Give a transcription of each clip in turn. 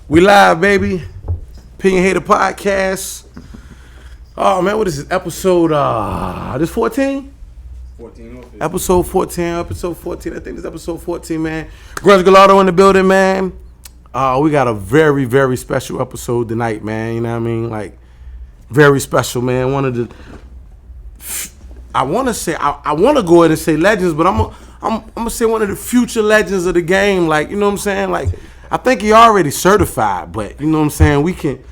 We live, baby. Opinionhated podcast. Oh man, what is this? Episode this 14? 14. Episode 14. I think it's episode 14, man. Grudge Gallardo in the building, man. We got a very, very special episode tonight, man. You know what I mean? Like, very special, man. I want to go ahead and say legends, but I'm gonna say one of the future legends of the game. Like, you know what I'm saying? Like, I think he already certified, but you know what I'm saying? We can,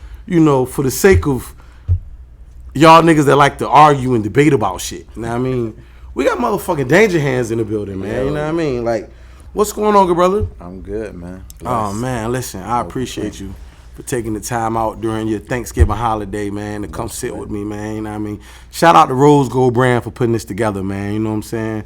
for the sake of y'all niggas that like to argue and debate about shit. You know what I mean? We got motherfucking Danjahandz in the building, man. You know what I mean? Like, what's going on, good brother? I'm good, man. Oh man, listen, I appreciate you for taking the time out during your Thanksgiving holiday, man, to come sit with me, man. You know what I mean? Shout out to Rose Gold Brand for putting this together, man. You know what I'm saying?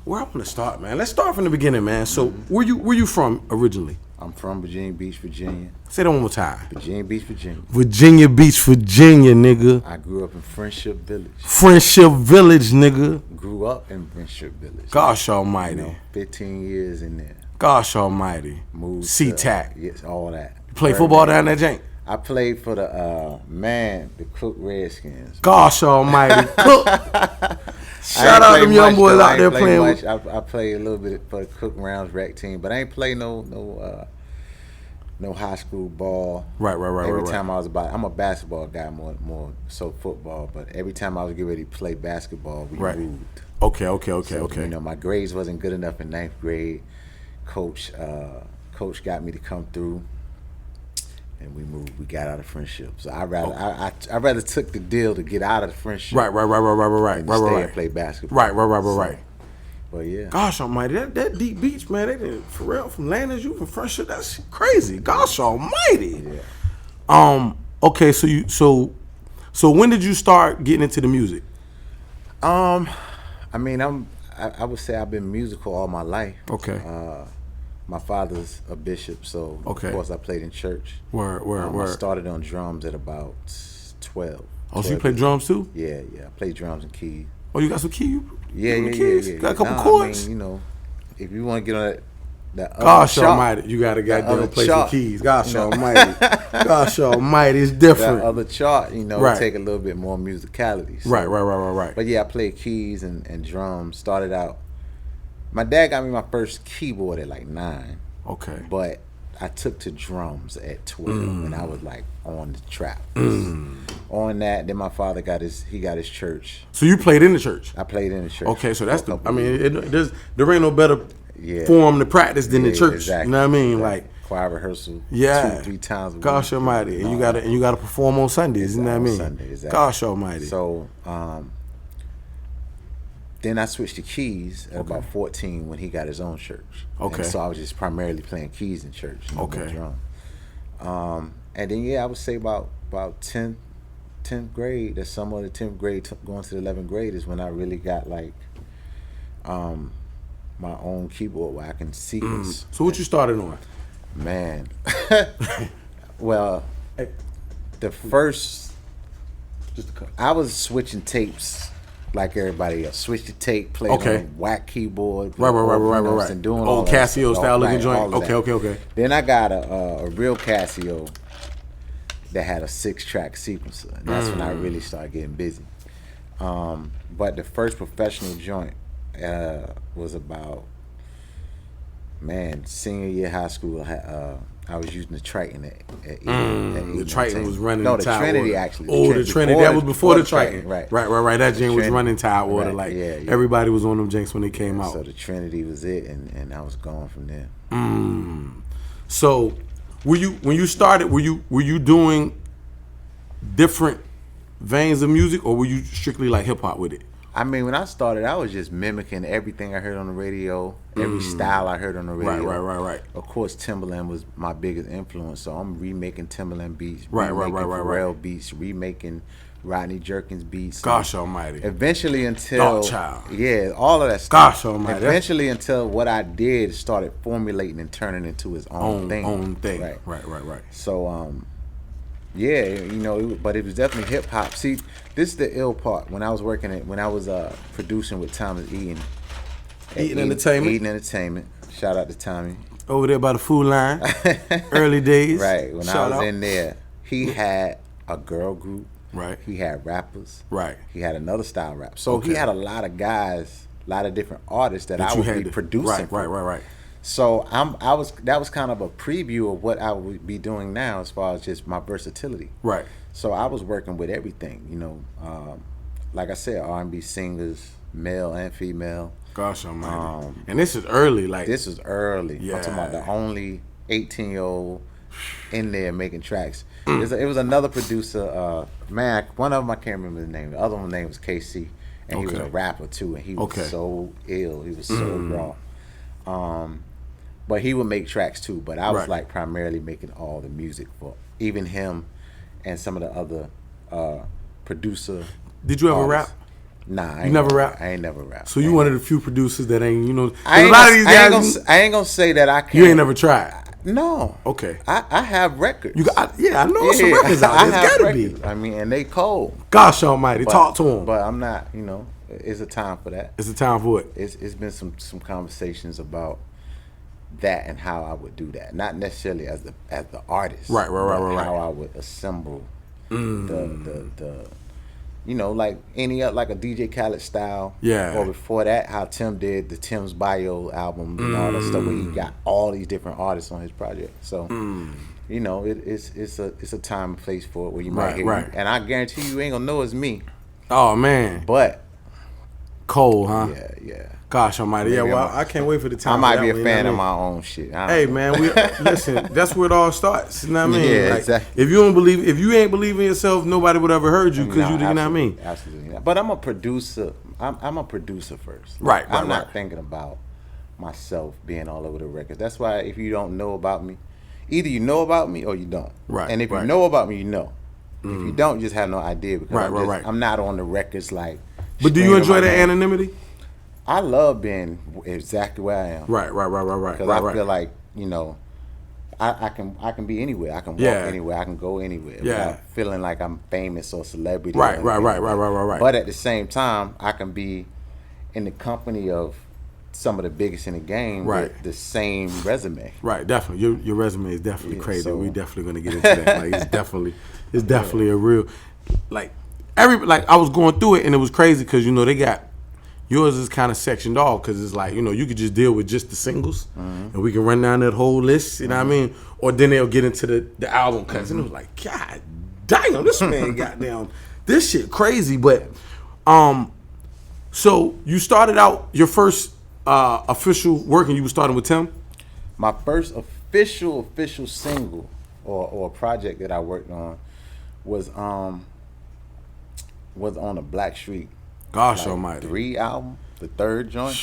Where I want to start, man? Let's start from the beginning, man. So, where you from originally? I'm from Virginia Beach, Virginia. Say that one more time. Virginia Beach, Virginia. Virginia Beach, Virginia, nigga. I grew up in Friendship Village. Friendship Village, nigga. Grew up in Friendship Village. Gosh almighty. 15 years in there. Gosh almighty. Moved C-Tac. Yes, all that. You play football down there, Jank? I played for the Cook Redskins. Gosh almighty. Cook. Shout out them young boys out there playing with. I played a little bit for the Cook Rounds rec team, but I ain't play no high school ball. Right. Every time I was I'm a basketball guy more so football, but every time I was getting ready to play basketball, we moved. Okay. So, my grades wasn't good enough in 9th grade. Coach got me to come through, and we moved. We got out of friendship. So I rather took the deal to get out of the friendship. Right. And stay and play basketball. Right. But yeah. Gosh almighty, that deep beach, man, they did for real from Landers, you from friendship, that's crazy. Gosh almighty. Yeah. Okay, so when did you start getting into the music? I would say I've been musical all my life. Okay. My father's a bishop, so of course I played in church. Word. I started on drums at about 12. Oh, so you play drums too? Yeah. I play drums and keys. Oh, you got some keys? Yeah. Got a couple chords? I mean, if you want to get on that Gosh almighty, you got to goddamn play some keys. Gosh almighty. Gosh almighty, it's different. That other chart, take a little bit more musicality. So. Right. But yeah, I played keys and drums. Started out, my dad got me my first keyboard at like 9. Okay. But I took to drums at 12, and I was like on the trap. On that, then my father got his church. So you played in the church? I played in the church. Okay, so that's there ain't no better form to practice than the church. Exactly. You know what I mean? Exactly. Like choir rehearsal. Yeah. 2-3 times a week. Gosh almighty, and you gotta perform on Sundays. You know what I mean? Sunday, exactly. Gosh almighty. So then I switched to keys at about 14 when he got his own church. Okay. And so I was just primarily playing keys in church. Okay. Drum. And then I would say about 10th grade, the summer of the 10th grade going to the 11th grade is when I really got like my own keyboard where I can sequence. So what you started on? Man. Well, the first, I was switching tapes like everybody else. Switch the tape, play on whack keyboard. Right. And doing old Casio style looking joint. Okay. Then I got a real Casio that had a 6-track sequencer. And that's when I really started getting busy. But the first professional joint was about, senior year high school. I was using the Triton at the Triton was running the tide Trinity water. actually. The Trinity. That was before the Triton. Right. That jam was running tide water. Right. Like everybody was on them jinks when they came out. So the Trinity was it, and I was going from there. So when you started, were you doing different veins of music, or were you strictly like hip hop with it? I mean, when I started, I was just mimicking everything I heard on the radio, every style I heard on the radio. Right. Of course, Timberland was my biggest influence, so I'm remaking Timberland beats, remaking Pharrell beats, remaking Rodney Jerkins beats. Gosh almighty. Eventually until... Child. Yeah, all of that stuff. Gosh almighty. Eventually until what I did started formulating and turning into his own thing. Right. So, yeah, but it was definitely hip hop. See, this is the ill part. When I was producing with Thomas Eaton Eaton Entertainment. Shout out to Tommy. Over there by the food line. Early days. Right. When Shout I was out. in there, he had a girl group. Right. He had rappers. Right. He had another style rap. So Okay. he had a lot of guys, a lot of different artists that I you would had be producing. Right. So that was kind of a preview of what I would be doing now as far as just my versatility. Right. So I was working with everything, like I said, R&B singers, male and female. Gosh almighty. And this is early, like This was early. Yeah. I'm talking about the only 18-year-old in there making tracks. It was another producer, man, one of them I can't remember his name. The other one's name was KC, and he was a rapper too, and he was so ill. He was so raw. But he would make tracks too, but I was like primarily making all the music for even him and some of the other producer. Did you ever artists. rap? Nah, You never rap? I ain't never rap. So you one of the few producers that ain't, I ain't, a lot of these guys. I ain't gonna say that I can't. You ain't never tried. No. Okay. I have records. You got, I know some records out there. It's gotta be. I mean, and they cold. Gosh almighty, talk to them. But I'm not, it's a time for that. It's a time for it. It's been some conversations about that and how I would do that. Not necessarily as the artist. Right. How I would assemble the like any like a DJ Khaled style. Yeah. Or before that, how Tim did the Tim's Bio album and all that stuff where he got all these different artists on his project. So it's a time and place for it where you might hear it. And I guarantee you ain't gonna know it's me. Oh man. But cold, huh? Yeah. Gosh almighty. Yeah, well, I can't wait for the time. I might for be that a one, fan of my own shit. Hey man, listen, that's where it all starts. You know what I mean? Yeah, like, exactly. If you ain't believe in yourself, nobody would ever heard you because you know what I mean? Absolutely not. But I'm a producer. I'm a producer first. Right. I'm not thinking about myself being all over the records. That's why if you don't know about me, either you know about me or you don't. Right. And if you know about me, you know. If you don't, you just have no idea because I'm not on the records like. But do you enjoy the anonymity? I love being exactly where I am. Right. Because I feel like I can be anywhere. I can walk anywhere. I can go anywhere. Without feeling like I'm famous or celebrity. Right. But at the same time, I can be in the company of some of the biggest in the game with the same resume. Right, definitely. Your resume is definitely crazy. So, we definitely gonna get into that. Like it's definitely a real I was going through it and it was crazy because they got yours is kind of sectioned off because it's like you could just deal with just the singles and we can run down that whole list. You know what I mean? Or then they'll get into the album cuts and it was like, God damn, this man got down this shit crazy. But so you started out your first official work and you were starting with Tim? My first official single or project that I worked on was on a Black Street. Gosh almighty. 3 album, the third joint,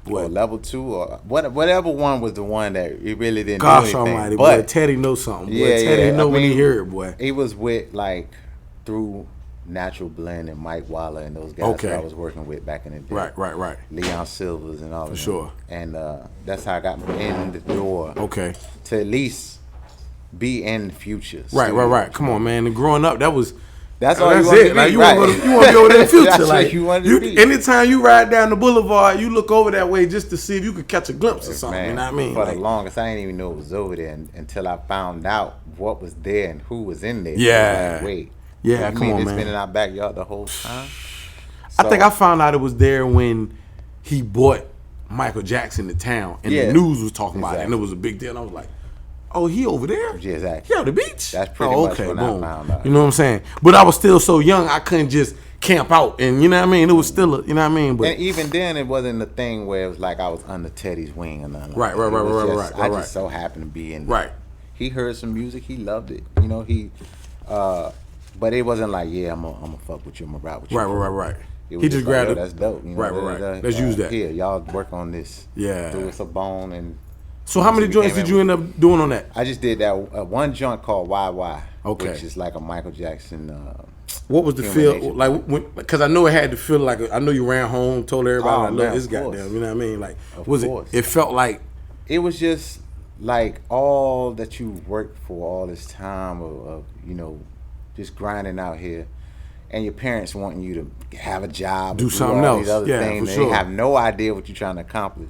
or level 2, or whatever one was the one that it really didn't do anything. Gosh almighty, but boy, Teddy knows something. Boy. Teddy know when he hear it, boy. It was with through Natural Blend and Mike Waller and those guys that I was working with back in the day. Right. Leon Silvers and all of them. For sure. And that's how I got in the door. Okay. To at least be in the future. Right. Come on, man. And growing up, that's all that's you want it. to be. Like you want to be over there in the future. That's like what you wanted to be. Anytime you ride down the boulevard, you look over that way just to see if you could catch a glimpse of something. Man, you know what I mean? For the longest, I didn't even know it was over there until I found out what was there and who was in there. Yeah. Like, wait. Yeah, you know come on, it's man. been in our backyard the whole time. I think I found out it was there when he brought Michael Jackson to town and the news was talking about it and it was a big deal. And I was like, oh, he over there? Yeah, exactly. He on the beach? That's pretty much when I found out. You know what I'm saying? But I was still so young, I couldn't just camp out. And you know what I mean? It was still, you know what I mean? But and even then, it wasn't a thing where it was like I was under Teddy's wing or nothing. Right. I just so happened to be in there. Right. He heard some music. He loved it. But it wasn't like, I'm gonna fuck with you. I'm gonna rap with you. Right. He just grabbed it. That's dope. Right. Let's use that. Here, y'all work on this. Yeah. Threw us a bone and. So how many joints did you end up doing on that? I just did that one joint called YY, okay, which is like a Michael Jackson. What was the feel like? Because I know it had to feel like I know you ran home, told everybody, I love this goddamn. You know what I mean? Like, it felt like it was just like all that you worked for all this time of just grinding out here, and your parents wanting you to have a job, do something else, these other things. For sure. They have no idea what you're trying to accomplish.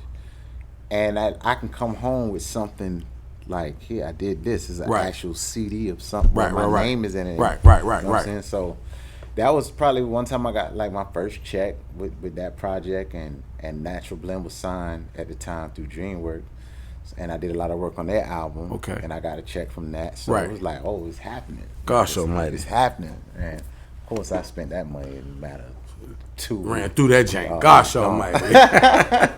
and I can come home with something like, here, I did this. It's an actual CD of something. Right, my name is in it. Right. You know what I'm saying? So that was probably one time I got like my first check with that project, and Natural Blend was signed at the time through DreamWorks, and I did a lot of work on their album. Okay. And I got a check from that. So it was like, oh, it's happening. Gosh almighty. It's happening. And of course I spent that money in a matter of 2 weeks. Ran through that jank. Gosh almighty.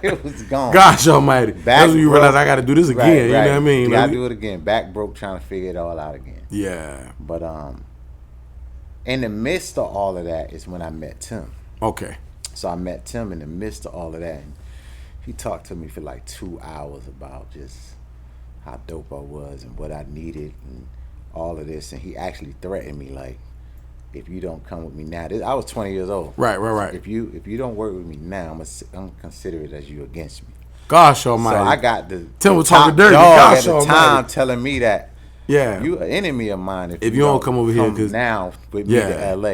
It was gone. Gosh almighty. That's when you realize I got to do this again. You know what I mean? Got to do it again. Back broke trying to figure it all out again. Yeah. But in the midst of all of that is when I met Tim. Okay. So I met Tim in the midst of all of that, and he talked to me for like 2 hours about just how dope I was and what I needed and all of this. And he actually threatened me, like, if you don't come with me now, I was 20 years old. Right. If you don't work with me now, I'm gonna consider it as you against me. Gosh almighty. So I got Tim was talking dirty. Gosh Gosh at the almighty. time telling me that, yeah, you an enemy of mine if you don't come over here, cause now with me to LA.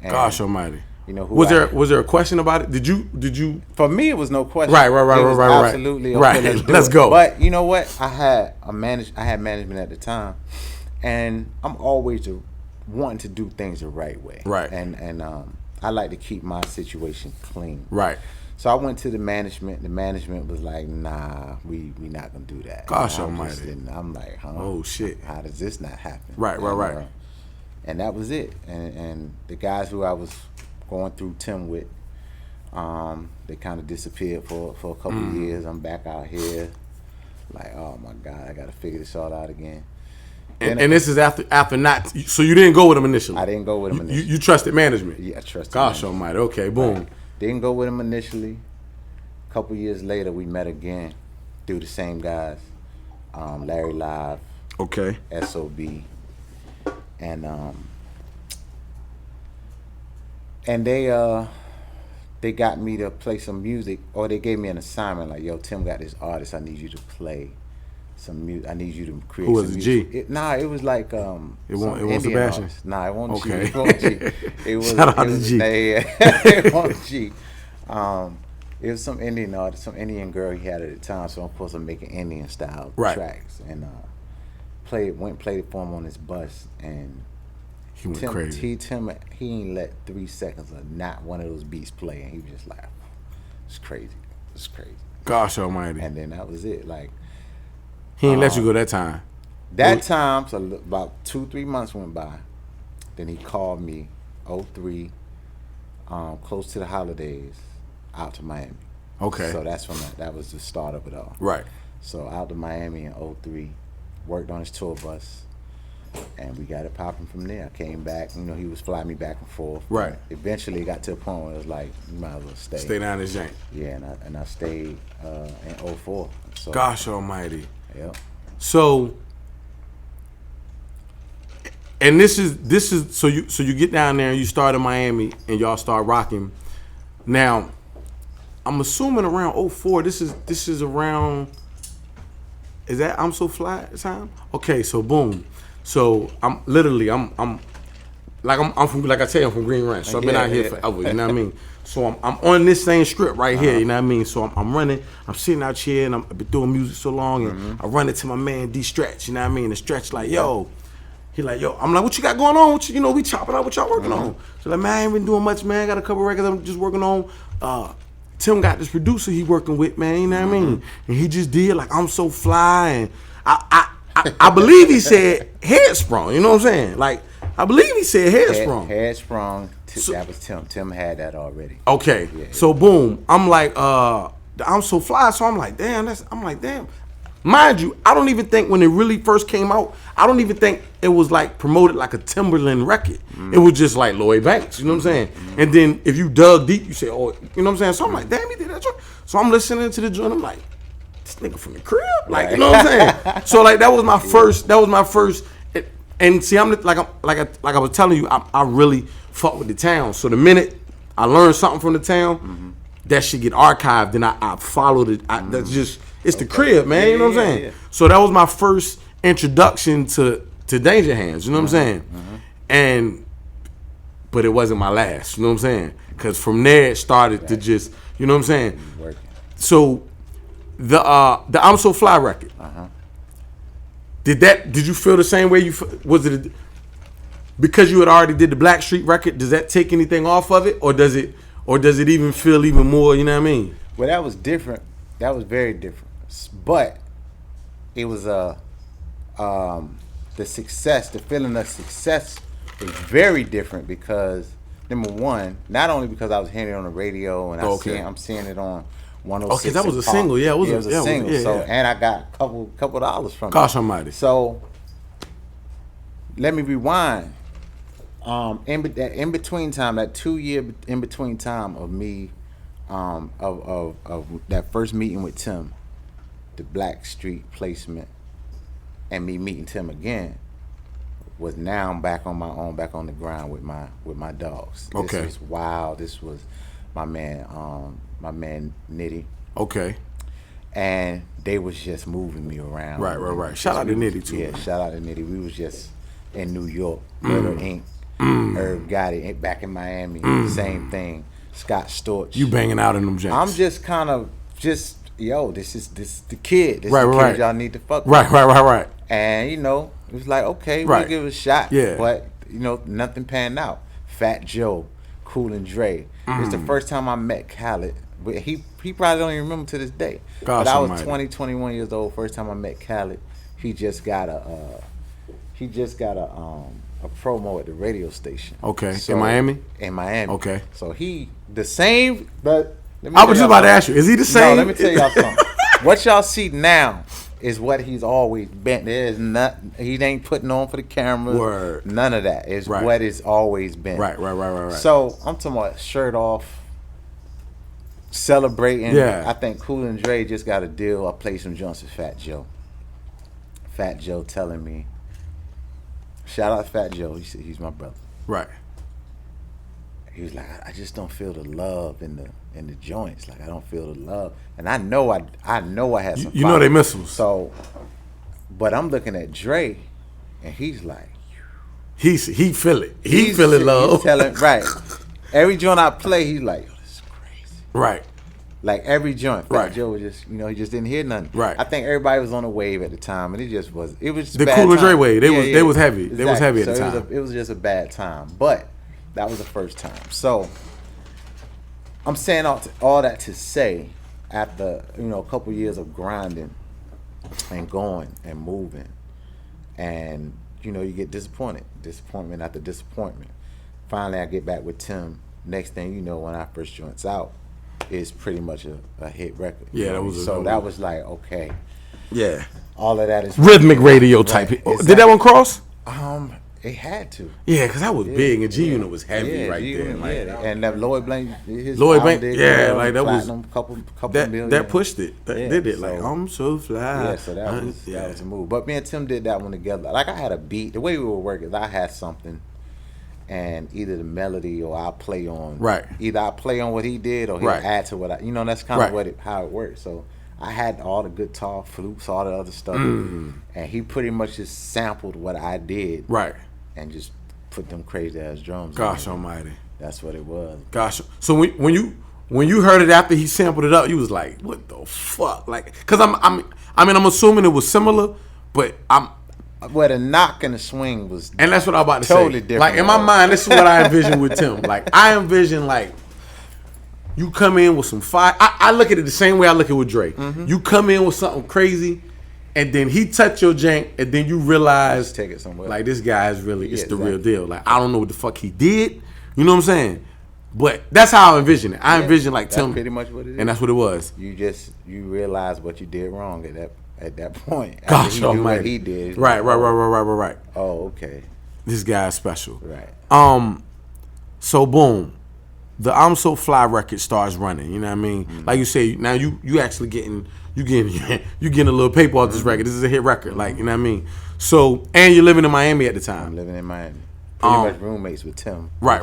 And, gosh almighty. You know, was there a question about it? Did you? For me, it was no question. Right. It was absolutely okay, let's go. But you know what? I had management at the time, and I'm always wanting to do things the right way. Right. And I like to keep my situation clean. Right. So I went to the management. The management was like, "Nah, we not gonna do that." Gosh almighty. I'm like, huh? Oh shit. How does this not happen? Right. And that was it. And the guys who I was going through Tim with, they kind of disappeared for a couple of years. I'm back out here, like, oh my God, I got to figure this all out again. And this is after not. So you didn't go with him initially. I didn't go with him initially. You trusted management. Yeah, I trusted. Gosh management. almighty. Okay, boom. Right. Didn't go with him initially. A couple years later, we met again through the same guys, Larry Live, Okay. SOB, and they got me to play some music, or they gave me an assignment like, yo, Tim got this artist, I need you to play some music. I need you to create Who was some it, music. G? It was like It wasn't Sebastian? artist. Nah, it wasn't Okay. G. It wasn't G. It was, Shout out it to was, G. It wasn't G. It was some Indian artist, some Indian girl he had at the time, so of course I'm making Indian style tracks. And played it for him on his bus, and He went crazy. He ain't let 3 seconds of not one of those beats play, and he was just like, it's crazy. Gosh almighty. And then that was it. Like, He ain't let you go that time. that time, so about 2-3 months went by. Then he called me, 03, close to the holidays, out to Miami. Okay. So that's when that was the start of it all. Right. So out to Miami in 03, worked on his tour bus, and we got it popping from there. I came back, you know, he was flying me back and forth. Right. Eventually it got to a point where it was like, you might as well stay. Stay down this jank. Yeah, and I stayed in 04. So, Gosh almighty. Yep. So, and this is so you get down there and you start in Miami and y'all start rocking. Now, I'm assuming around 04. This is around. Is that I'm So Fly time? Okay, so boom. So I'm from, like I tell you, I'm from Green Ranch. So I've been out here forever, you know what I mean? So I'm on this same strip right here, you know what I mean? So I'm running, I'm sitting out here, and I've been doing music so long, and I run into my man D Stretch, you know what I mean? And Stretch like, yo, he like, yo, I'm like, what you got going on? What you know, we chopping out what y'all working on. So like, man, I ain't been doing much, man. I got a couple records I'm just working on. Tim got this producer he working with, man, you know what I mean? And he just did like I'm So Fly, and I believe he said Headsprung, you know what I'm saying? Like, I believe he said Headsprung. Headsprung, that was Tim. Tim had that already. Okay, so boom, I'm like, I'm So Fly, so I'm like, damn. Mind you, I don't even think when it really first came out, I don't even think it was like promoted like a Timberland record. It was just like Lloyd Banks, you know what I'm saying? And then if you dug deep, you say, oh, you know what I'm saying? So I'm like, damn, he did that joint. So I'm listening to the joint, I'm like, this nigga from the crib, like, you know what I'm saying? So like that was my first. And see, I'm like I was telling you, I really fuck with the town. So the minute I learned something from the town, that shit get archived, and I followed it. That's just, it's the crib, man. You know what I'm saying? Yeah. So that was my first introduction to Danjahandz. You know what I'm saying? But it wasn't my last. You know what I'm saying? Because from there it started to just, you know what I'm saying? So the I'm So Fly record. Did you feel the same way? Was it because you had already did the Blackstreet record? Does that take anything off of it, or does it even feel even more? You know what I mean? Well, that was different. That was very different. But it was the success, the feeling of success was very different because number one, not only because I was hearing it on the radio and I'm seeing it on 106. Okay, that was a single. Yeah, it was a single. And I got a couple dollars from it. Gosh almighty. So let me rewind. In between time, that 2 year in between time of me, of that first meeting with Tim, the Blackstreet placement, and me meeting Tim again, was now I'm back on my own, back on the ground with my dogs. Okay. This was wild. This was my man Nitty. Okay. And they was just moving me around. Right. Shout out to Nitty too. Yeah, shout out to Nitty. We was just in New York, Murder Inc. Herb got it back in Miami. Same thing. Scott Storch. You banging out in them janks. I'm just kind of this is the kid. This right, is the right. kid y'all need to fuck with. Right. And it was like, okay, we'll give it a shot. Yeah. But nothing panned out. Fat Joe, Cool and Dre. It's the first time I met Khaled. But he probably don't even remember to this day. Gosh, but I was 21 years old. First time I met Khaled. He just got a promo at the radio station. Okay. So, in Miami? In Miami. Okay. So he the same, but I was just about to ask you, is he the same? No, let me tell y'all something. What y'all see now is what he's always been. He ain't putting on for the camera. Word. None of that. It's what it's always been. Right. So I'm talking about shirt off, celebrating. Yeah. I think Cool and Dre just got a deal. I played some joints with Fat Joe. Fat Joe telling me, shout out to Fat Joe. He's my brother. Right. He was like, I just don't feel the love in the joints. Like I don't feel the love, and I know I had some. You know they missiles. So, but I'm looking at Dre, and he's like, he feel it. He feeling love. He's telling right. Every joint I play, he's like, yo, this is crazy. Right. Like every joint, right. Joe was just, he just didn't hear nothing. Right. I think everybody was on a wave at the time, and it was just the bad Cool and Dre time. wave. They was heavy. Exactly. They was heavy at the time. It was just a bad time, but that was the first time. So I'm saying all that to say, after a couple years of grinding and going and moving, and you get disappointment after disappointment. Finally, I get back with Tim. Next thing you know, when our first joint's out, it's pretty much a hit record. Yeah, that was like okay. Yeah, all of that is rhythmic radio type. Exactly. Did that one cross? It had to. Yeah, because that was big, and G Unit was heavy right there. And that Lloyd Blank, like that platinum, was couple million. That pushed it. That did it. Like I'm so fly. Yeah, so that was a move. But me and Tim did that one together. Like I had a beat. The way we were working, I had something, and either the melody or I play on. Right. Either I play on what he did or he'll add to what I. That's kind of how it worked. So I had all the guitar, flutes, all the other stuff, and he pretty much just sampled what I did. Right. And just put them crazy ass drums. Gosh almighty. That's what it was. Gosh. So when you heard it after he sampled it up, you was like, what the fuck? Like, cause I'm assuming it was similar, but well, the knock and the swing was, and that's what I'm about to totally say. Different. Like in my mind, this is what I envision with Tim. Like I envision like you come in with some fire. I look at it the same way I look at it with Drake. Mm-hmm. You come in with something crazy, and then he touch your jank, and then you realize, take it somewhere. Like this guy is really, it's the real deal. Like I don't know what the fuck he did. You know what I'm saying? But that's how I envision it. I envision like Tim. Pretty much what it is. And that's what it was. You realize what you did wrong at that point. Gosh almighty. What he did. Right. Oh, okay. This guy's special. Right. So boom, the I'm So Fly record starts running. You know what I mean? Mm-hmm. Like you say, now you actually getting a little paper off this record. This is a hit record. Like, you know what I mean? So, and you're living in Miami at the time. I'm living in Miami. Pretty much roommates with Tim. Right.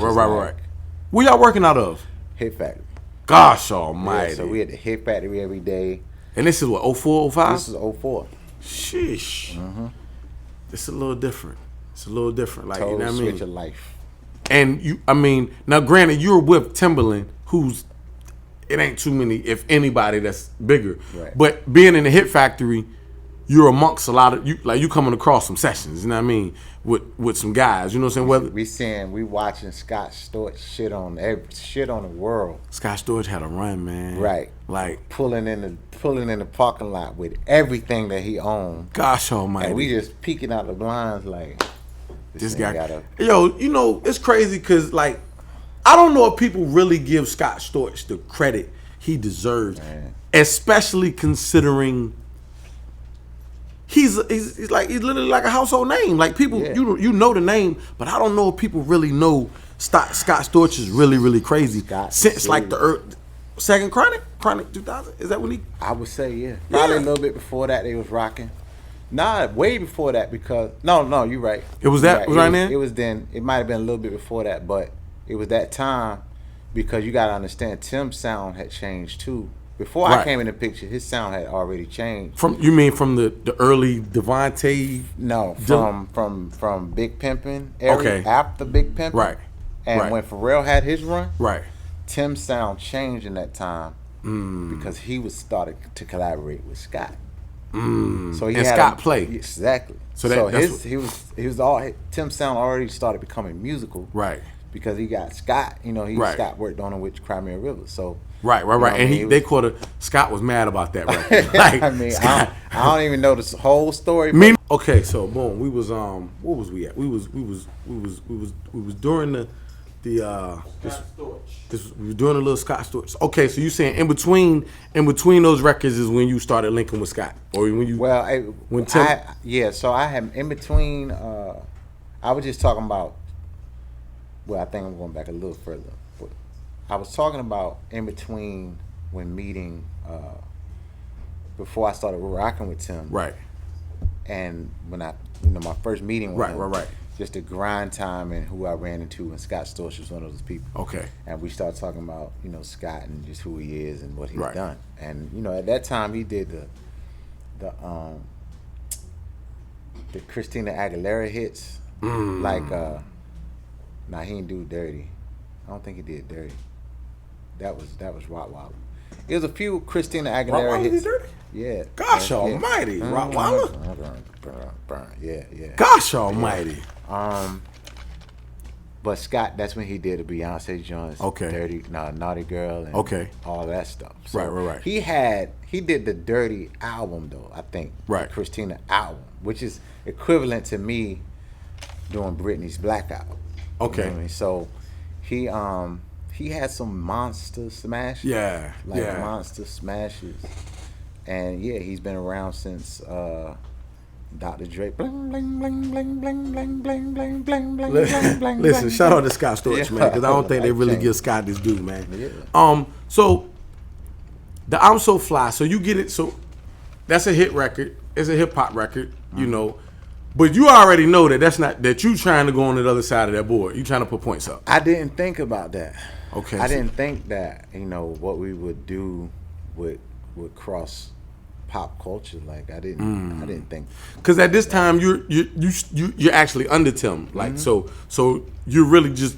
Where y'all working out of? Hit Factory. Gosh almighty. Yeah, so we at the Hit Factory every day. And this is what, 04, 05? This is 04. Sheesh. Mm-hmm. It's a little different. Like, total you know what I mean? Switch of life. And now granted, you're with Timberland, who's it ain't too many, if anybody, that's bigger. Right. But being in the Hit Factory, you're amongst a lot of you coming across some sessions, you know what I mean, with some guys, you know what I'm saying? We watching Scott Storch shit on the world. Scott Storch had a run, man. Right. Like pulling in the parking lot with everything that he owned. Gosh almighty. And we just peeking out the blinds like this guy. Yo, you know, it's crazy because like I don't know if people really give Scott Storch the credit he deserves, man. Especially considering he's literally like a household name. Like people, you know the name, but I don't know if people really know Scott Storch is really, really crazy. Since like the second Chronic 2000. Is that when he? I would say probably a little bit before that they was rocking. Nah, way before that because no, you're right. It was that right then. It was then. It might have been a little bit before that, but it was that time because you got to understand Tim's sound had changed too. Before I came in the picture, his sound had already changed. You mean from the early Devontae? No, from Big Pimpin' era. Okay. After Big Pimpin'. Right. And when Pharrell had his run. Right. Tim's sound changed in that time because he was started to collaborate with Scott. So he had Scott play exactly. So Tim's sound already started becoming musical. Right. Because he got Scott. You know, Scott worked on him with Crimea River. So. Right. And they caught Scott was mad about that. Right. Like, I mean, I don't even know the whole story. Okay, so boom, we was what was we at? We was during the we were doing a little Scott Storch. Okay, so you saying in between those records is when you started linking with Scott, or when you? Well, so I had in between. I was just talking about. Well, I think I'm going back a little further. But I was talking about in between when meeting. Before I started rocking with Tim. Right. And when my first meeting with him. Right. Just the grind time and who I ran into, and Scott Storch was one of those people. Okay. And we started talking about, Scott and just who he is and what he's done. And, at that time he did the Christina Aguilera hits. Like, he didn't do Dirty. I don't think he did Dirty. That was Rottweiler. It was a few Christina Aguilera hits. Dirty? Yeah. Gosh almighty. Rottweiler? Yeah. Gosh almighty. But Scott, that's when he did the Beyonce joints. Okay. Dirty, Naughty Girl, and all that stuff. So right. He did the Dirty album though, I think. Right. The Christina album, which is equivalent to me doing Britney's Black album. Okay. You know what I mean? So he had some monster smashes. Yeah. Monster smashes. And he's been around since Dr. Dre. Bling bling bling bling bling bling bling bling bling bling bling. Listen, shout out to Scott Storch, man, because I don't think they really give Scott this due, man. Yeah. So the I'm So Fly. So you get it. So that's a hit record. It's a hip hop record, But you already know that you trying to go on the other side of that board. You trying to put points up. I didn't think about that. Okay. I didn't think that what we would do would cross pop culture. Like I didn't think. Because at this time you're actually under Tim. Like so you're really just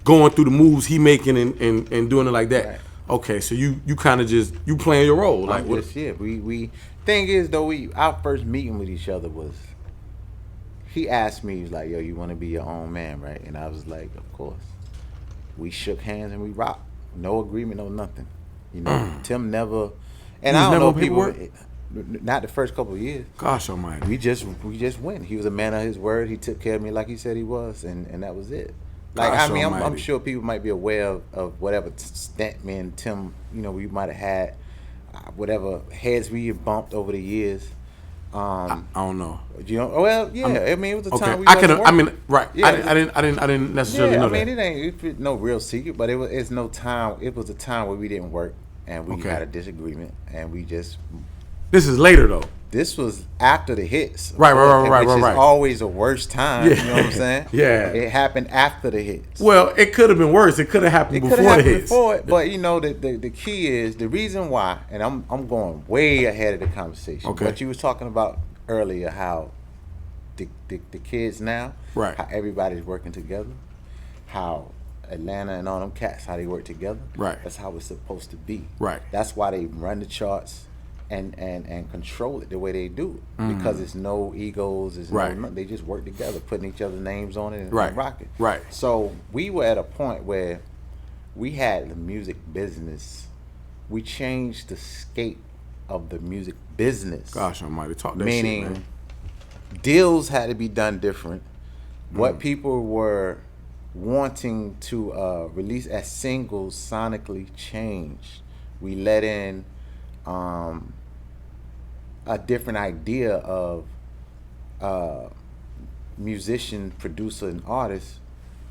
going through the moves he making and doing it like that. Right. Okay, so you kind of just you playing your role. Like we thing is though our first meeting with each other was. He asked me, he was like, yo, you want to be your own man, right? And I was like, of course. We shook hands and we rocked. No agreement, no nothing. Tim never, and I don't know people, not the first couple of years. Gosh almighty. We just went. He was a man of his word. He took care of me like he said he was, and that was it. Like, I'm sure people might be aware of whatever stunt me and Tim, we might have had, whatever heads we bumped over the years. I don't know. Well, yeah. It was a time we right. Yeah, I didn't necessarily know that. It ain't no real secret, but it's no time. It was a time where we didn't work and we had a disagreement and we just. This is later though. This was after the hits. Right. Which is always a worst time. Yeah. You know what I'm saying? Yeah. It happened after the hits. Well, it could have been worse. It could have happened before the hits. But the key is the reason why, and I'm going way ahead of the conversation. Okay. What you was talking about earlier, how the kids now, how everybody's working together, how Atlanta and all them cats, how they work together. Right. That's how it's supposed to be. Right. That's why they run the charts and control it the way they do. Because it's no egos, it's no, they just work together, putting each other's names on it and rocking. Right. So we were at a point where we had the music business. We changed the scape of the music business. Gosh almighty, talk that meaning shit, man. Deals had to be done different. What people were wanting to release as singles sonically changed. We let in a different idea of musician, producer, and artist,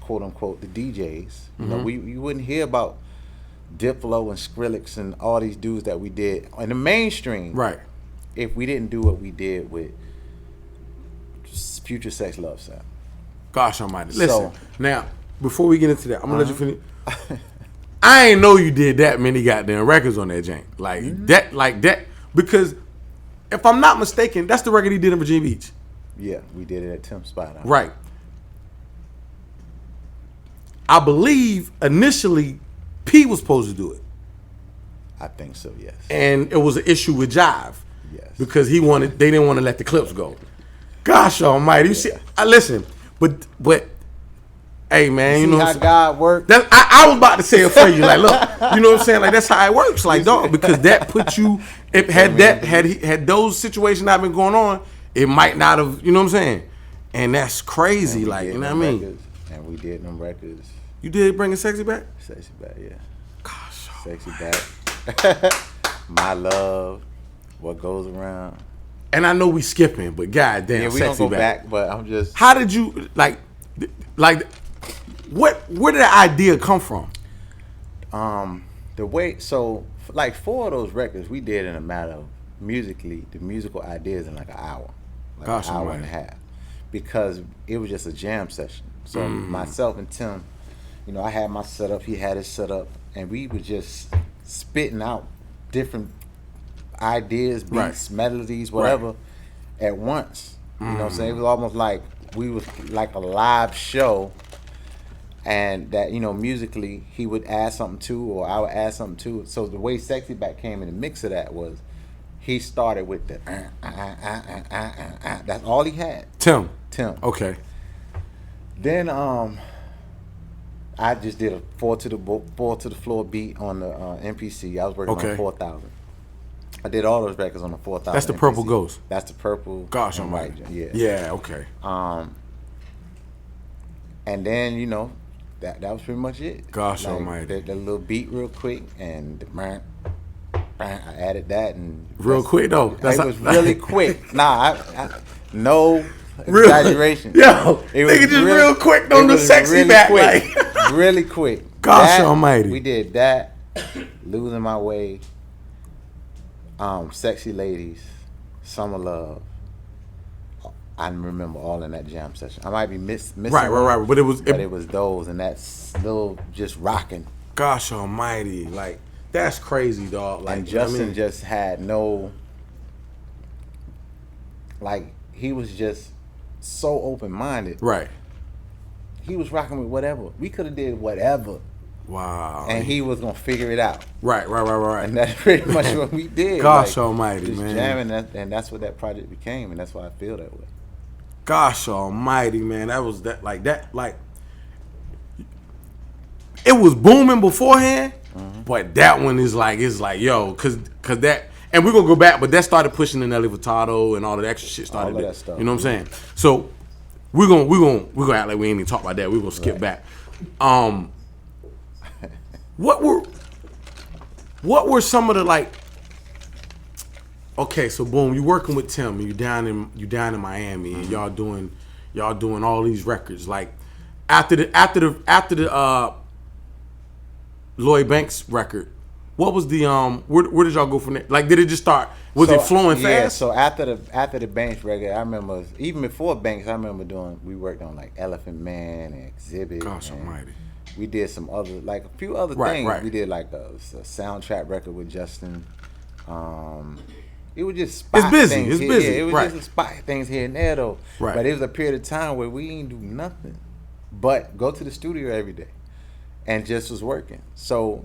quote unquote, the DJs. You know, you wouldn't hear about Diplo and Skrillex and all these dudes that we did in the mainstream. Right. If we didn't do what we did with Future Sex Love Sound. Gosh almighty. Listen, now, before we get into that, I'm going to let you finish. I ain't know you did that many goddamn records on that jank. Like that, because if I'm not mistaken, that's the record he did in Virginia Beach. Yeah, we did it at Tim's spot. Right. I believe initially P was supposed to do it. I think so, yes. And it was an issue with Jive. Yes. Because they didn't want to let the clips go. Gosh almighty. You see, listen, but hey man, you know how God works. I was about to say it for you. Like, look, you know what I'm saying? Like, that's how it works. Like, dog, because that put you. Had those situations not been going on, it might not have. You know what I'm saying? And that's crazy. Like, you know what I mean? And we did them records. You did Bringing Sexy Back? Sexy Back, yeah. Gosh, Sexy Back. My Love. What Goes Around. And I know we skipping, but goddamn, yeah, we Sexy don't go Back. But I'm just. How did you like? Where did that idea come from? The way, so like 4 of those records we did in a matter of musically, the musical ideas in like an hour, like Gosh, an hour and a half, because it was just a jam session. So myself and Tim, you know, I had my setup, he had his setup, and we were just spitting out different ideas, beats, melodies, whatever, at once. You know what I'm saying? It was almost like we was like a live show, and that, you know, musically he would add something to, or I would add something to it. So the way Sexy Back came in the mix of that was he started with the that's all he had. Tim. Okay. Then I just did a 4 to the floor beat on the MPC. I was working on 4,000. I did all those records on the 4,000. That's the MPC. Purple Ghost. That's the Purple. Gosh almighty. Yeah. Yeah. Okay. And then, you know, that was pretty much it. Gosh like, almighty. The little beat real quick, and I added that, and real quick though. It was really quick. Nah, no exaggeration. Yo, it was just really, real quick on the Sexy really Back. Quick, like. Really quick. Gosh almighty. We did that. Losing My Way. Sexy Ladies. Summer Love. I remember all in that jam session. I might be missing right. But it was those, and that's little just rocking. Gosh almighty, like that's crazy, dog. Like, and Justin just had no, like, he was just so open minded. Right. He was rocking with whatever. We could have did whatever. Wow. And he was gonna figure it out. Right. And that's pretty much what we did. Gosh almighty, man. Jamming, and that's what that project became, and that's why I feel that way. Gosh almighty, man. That was it was booming beforehand, but that one is like, yo, cause that, and we're gonna go back, but that started pushing the Nelly Furtado and all of that extra shit started. All of that stuff. You know what I'm saying? So we're gonna act like we ain't even talk about that. We're gonna skip back. What were some of the, like, okay, so boom, you working with Tim, and you down in Miami, and y'all doing all these records. Like after the Lloyd Banks record, what was the where did y'all go from there? Like, did it just start? Was it flowing fast? Yeah. So after the Banks record, I remember even before Banks, I remember we worked on like Elephant Man and Exhibit. Gosh almighty. We did some other, like a few other things. Right. We did like a soundtrack record with Justin. It was just spot it's busy. things. It's busy. Yeah, it was right. just spot things here and there though. Right. But it was a period of time where we didn't do nothing but go to the studio every day and just was working. So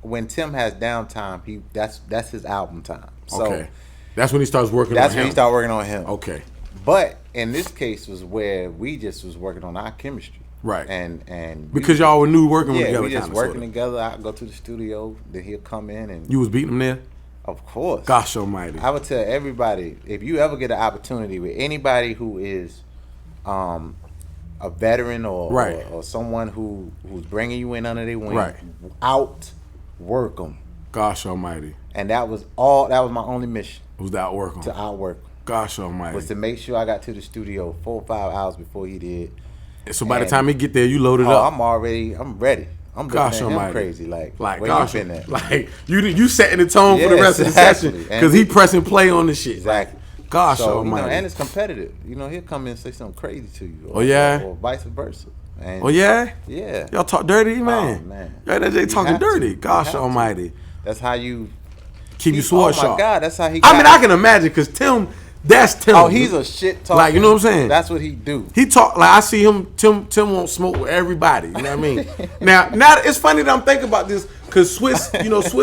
when Tim has downtime, that's his album time. So Okay. That's when he starts working on him. that's when he started working on him. Okay. But in this case was where we just was working on our chemistry. Right. And because y'all were new working together. Yeah, we just kinda, working sorta. together. I go to the studio, then he'll come in and You was beating him there? of course. Gosh almighty. I would tell everybody, if you ever get an opportunity with anybody who is a veteran or Right. or someone who's bringing you in under their wing, Right. outwork them. Gosh almighty. And that was my only mission, Was that working? to outwork him. Gosh almighty. Was to make sure I got to the studio 4 or 5 hours before he did. So by the and- time he get there, you loaded Oh, up. I'm ready. I'm Gosh looking at him almighty. crazy. Like where gosh, you been at? like you setting the tone for the Yeah, rest of the exactly. session And because he pressing play on the shit. Exactly. Gosh So, almighty. and it's competitive. He'll come in and say something crazy to you. Oh, yeah? Or vice versa. And Oh yeah. Yeah. Y'all talk dirty, man. Oh, man. Y'all that they talking have to. dirty. You Gosh have to. almighty. That's how you Keep your Oh sword my sharp. God, that's how he I mean, got- I can imagine because Tim, that's Tim. Oh, he's a shit talker. Like, you know what I'm saying? That's what he do. He talk like I see him. Tim won't smoke with everybody. You know what I mean? now it's funny that I'm thinking about this because Swiss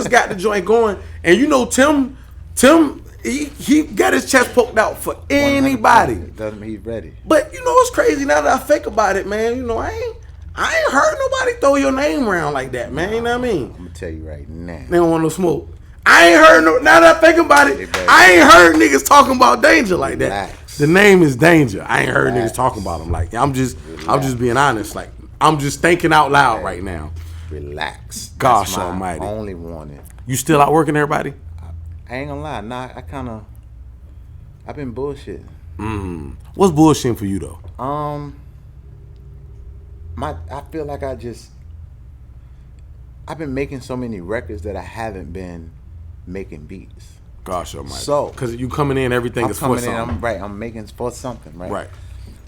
got the joint going, and Tim, he got his chest poked out for anybody. 100%. Doesn't mean he's ready. But it's crazy now that I think about it, man. I ain't heard nobody throw your name around like that, man. You know what I mean? I'm gonna tell you right now. They don't want no smoke. I ain't heard now that I think about it, Hey, baby. I ain't heard niggas talking about Danja like that. Relax. The name is Danja. I ain't heard Relax. niggas talking about him like I'm just being honest. Like I'm just thinking out loud right now. Relax. Gosh That's my almighty. only warning. You still out working everybody? I ain't gonna lie. Nah, I've been bullshitting. What's bullshitting for you though? I feel like I've been making so many records that I haven't been making beats. Gosh almighty. So- because you coming in, everything I'm is for coming in. something. I'm making for something, right? Right.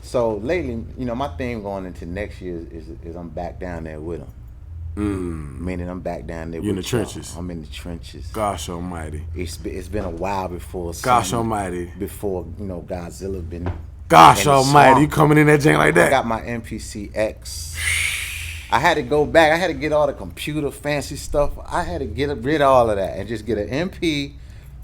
So lately, my theme going into next year is I'm back down there with them. Meaning I'm back down there. You in with the y'all. trenches. I'm in the trenches. Gosh almighty. It's been a while before. Gosh almighty. Before Godzilla been. Gosh in the almighty. swamp. You coming in that jank like I that? got my MPC X. I had to go back. I had to get all the computer fancy stuff. I had to get rid of all of that and just get an MP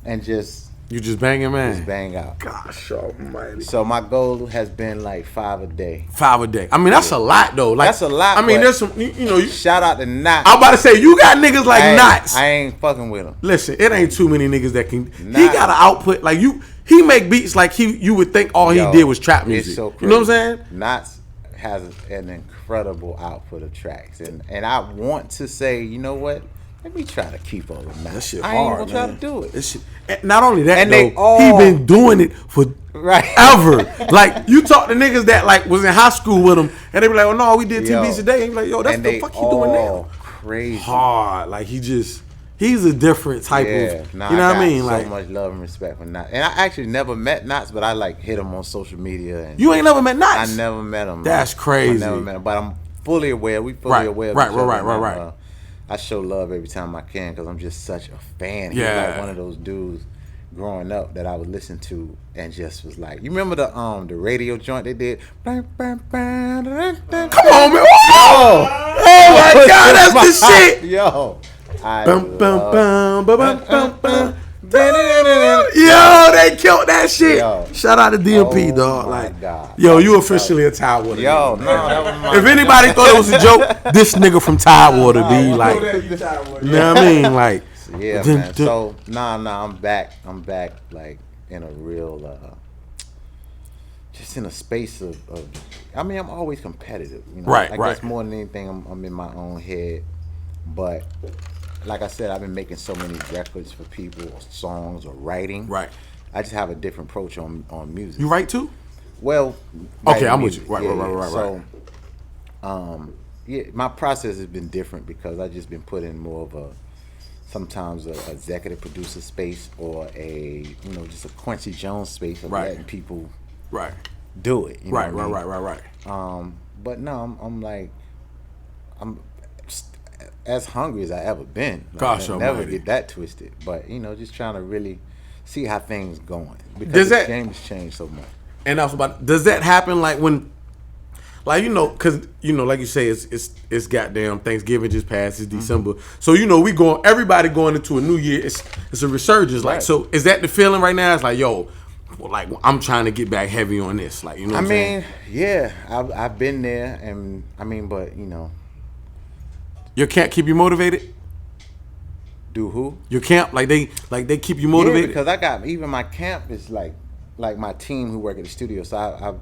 and just You just banging, man. bang out. Gosh almighty. So my goal has been like 5 a day. 5 a day. I mean, that's a lot though. Like That's a lot, I mean, but- there's some. You Shout out to Knots. I'm about to say you got niggas like Knots. I ain't fucking with him. Listen, it ain't too many niggas that can. He Knots. got an output like you. He make beats like you would think all Yo, he did was trap it's music. so You know what I'm crazy. saying? Knots has an incredible output of tracks, and I want to say, you know what? Let me try to keep all of Knots. That shit I hard, ain't gonna try man. to do it. This shit, and not only that, And though, they all- he been doing it for Right. ever. Like you talk to niggas that like was in high school with him, and they be like, "Oh no, we did 2 Yo. beats a day." And he be like, "Yo, that's And the they fuck he doing now." Crazy. Hard, like he's a different type Yeah, of. nah, You know what I got mean? So Like much love and respect for Knots, and I actually never met Knots, but I like hit him on social media. And you ain't never met I Knots. never met him. That's man. crazy. I never met him, but I'm fully aware. We fully Right, aware. Of right, each other, right, man. right. I show love every time I can because I'm just such a fan. He's Yeah. like one of those dudes growing up that I would listen to and just was like, you remember the radio joint they did? Come Come on, man! Oh my God, that's the shit. Yo, I Bum, bum, love- bum, bum, bum, bum. Yo, they killed that shit. Yo. Shout out to DMP, Oh dog. my Like, God. yo, you officially a Tidewater. Yo, nigga, no, man. that was my If anybody thought it was a joke, this nigga from Tidewater be like, you know what I mean? Like, Yeah, man. So I'm back. I'm back like in a real just in a space of I mean, I'm always competitive, you know. Right, I right. guess more than anything I'm in my own head. But like I said, I've been making so many records for people or songs or writing. Right. I just have a different approach on music. You write too? Well, Okay, writing I'm with music, you. Right, yeah, right. So, yeah, my process has been different because I've just been put in more of a sometimes a executive producer space or a just a Quincy Jones space of Right. letting people Right. do it. You know Right, what I mean? right. But no, I'm as hungry as I ever been. Like, Gosh I never almighty. get that twisted. But just trying to really see how things going because Does the that- game has changed so much. And I was about, does that happen like when, like cause like you say, it's goddamn Thanksgiving just passed. It's December, so we going. Everybody going into a new year. It's a resurgence. Like, so is that the feeling right now? It's like, yo, like I'm trying to get back heavy on this. Like, what I'm saying? Yeah, I've been there, and but your camp keep you motivated. Do who? Your camp, like they keep you motivated. Yeah, because I got even my camp is like my team who work at the studio. So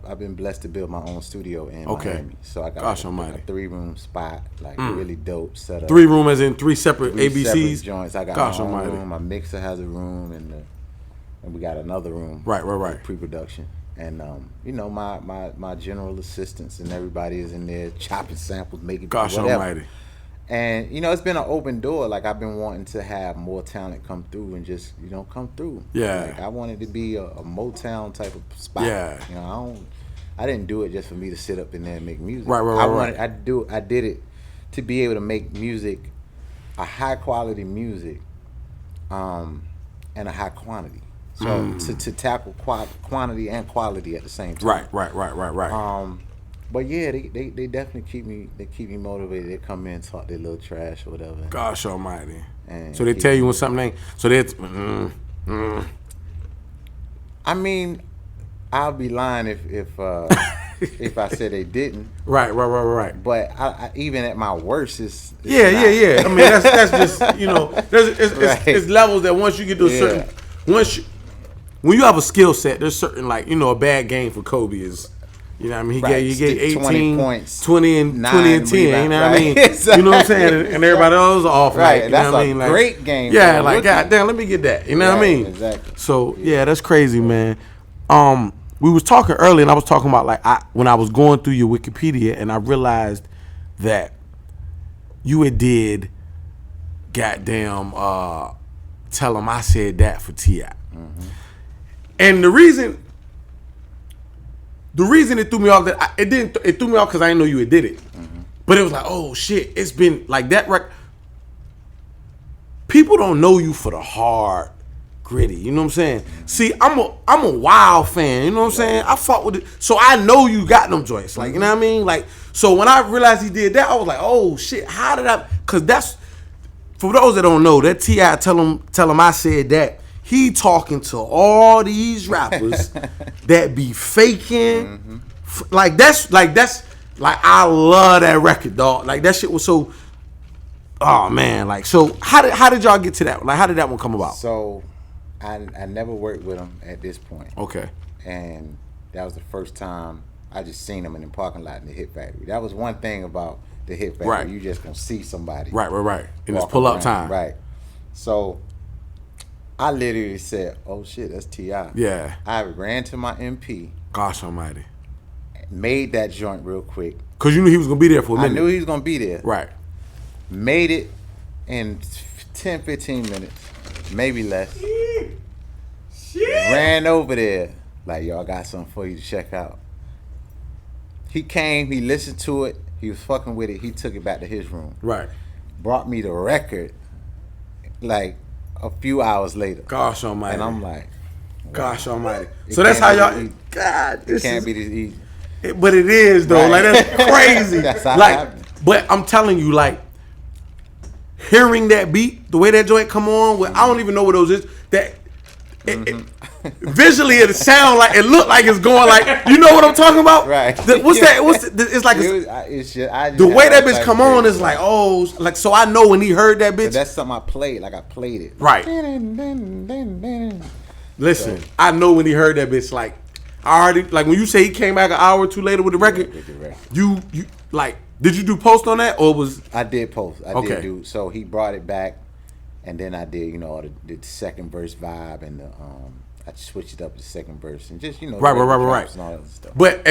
I've been blessed to build my own studio in Miami. So I got a 3-room spot, like really dope setup. 3-room as in 3 separate ABCs. Separate joints. I got my own room. My mixer has a room, and we got another room. Right. Pre-production. And my general assistants and everybody is in there chopping samples, making whatever. Almighty. And it's been an open door. Like, I've been wanting to have more talent come through and just come through. Yeah. Like, I wanted to be a Motown type of spot. Yeah. I didn't do it just for me to sit up in there and make music. Right. I did it to be able to make music, a high quality music, and a high quantity. So to tackle quantity and quality at the same time. Right. But yeah, they definitely keep me motivated. They come in, talk their little trash or whatever. Gosh almighty. And so they tell you when something ain't. So that's. I mean, I'll be lying if I said they didn't. Right. But I even at my worst, it's yeah. I mean, that's just it's levels that once you get to a certain when you have a skill set, there's certain a bad game for Kobe is. You know what I mean? He gave 18 20 points, 20 and 10. You know what I mean? Exactly. You know what I'm saying? And everybody else off. Right. You That's know what I mean? a great game. Yeah, like, goddamn, let me get that. You know what I mean? Exactly. So, yeah, that's crazy, man. We was talking earlier, and I was talking about, when I was going through your Wikipedia, and I realized that you had did goddamn Tell 'Em I Said That for T.I. Mm-hmm. And the reason it threw me off it threw me off because I didn't know you had did it. Mm-hmm. But it was like, oh shit, it's been like that. People don't know you for the hard, gritty. You know what I'm saying? Mm-hmm. See, I'm a Wild fan. You know what I'm saying? I fought with it, so I know you got them joints. Like, you know what I mean? Like, so when I realized he did that, I was like, oh shit, how did I? Because that's for those that don't know, that T.I. tell him I said that. He talking to all these rappers that be faking. I love that record, dog. Like, that shit was so. Oh man, like, so how did y'all get to that? Like, how did that one come about? So, I never worked with him at this point. Okay. And that was the first time I just seen him in the parking lot in the Hit Factory. That was one thing about the Hit Factory. Right. You just gonna see somebody. Right. And it's pull up time. Right. So, I literally said, oh shit, that's T.I. Yeah. I ran to my MP. Gosh almighty. Made that joint real quick. Because you knew he was going to be there for a minute. I knew he was going to be there. Right. Made it in 10, 15 minutes. Maybe less. Shit. Ran over there. Like, yo, I got something for you to check out. He came, he listened to it. He was fucking with it. He took it back to his room. Right. Brought me the record. Like, a few hours later. Gosh almighty. And I'm like, wow. Gosh almighty. So that's how y'all. God, this can't be this easy. But it is though. Right. Like, that's crazy. That's how like, but I'm telling you, like, hearing that beat, the way that joint come on, I don't even know what those is. That visually it sound like it look like it's going like, you know what I'm talking about? Right. It's like the way that bitch come on is like, oh, like, so I know when he heard that bitch. So that's something I played. Like, I played it. Right. Listen, I know when he heard that bitch. Like, I already, like, when you say he came back an hour or two later with the record, you like, did you do post on that or was? I did post. I did do. So he brought it back, and then I did, the second verse vibe, and I switched it up to the second verse, and just, right, and all that stuff. But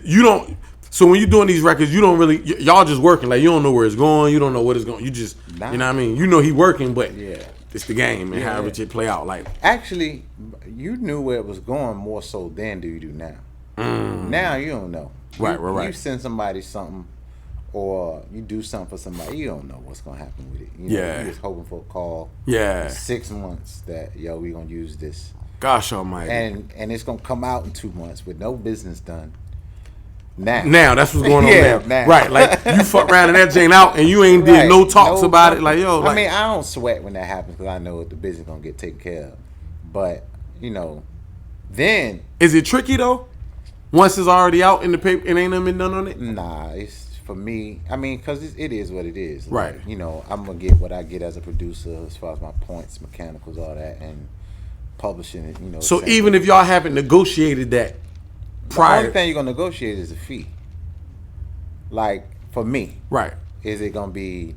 you don't. So when you're doing these records, you don't really, y'all just working. Like, you don't know where it's going. You don't know what it's going. You just, you know what I mean. You know he working, but it's the game and however it play out. Like, actually, you knew where it was going more so then than you do now. Now you don't know. Right. You send somebody something, or you do something for somebody, you don't know what's gonna happen with it. You're just hoping for a call. Yeah. 6 months that we gonna use this. Gosh almighty. And it's gonna come out in 2 months with no business done. Now that's what's going on yeah, now. Right, like you fuck around and that Jane out, and you ain't did no talks about it. Like yo, I mean, I don't sweat when that happens because I know the business gonna get taken care of. But then is it tricky though? Once it's already out in the paper, and ain't nothing been done on it. Nah, it's for me. I mean, because it is what it is. Right. Like, I'm gonna get what I get as a producer as far as my points, mechanicals, all that, and publishing it. So even if y'all haven't negotiated that prior, the only thing you're gonna negotiate is a fee. Like for me, right? Is it gonna be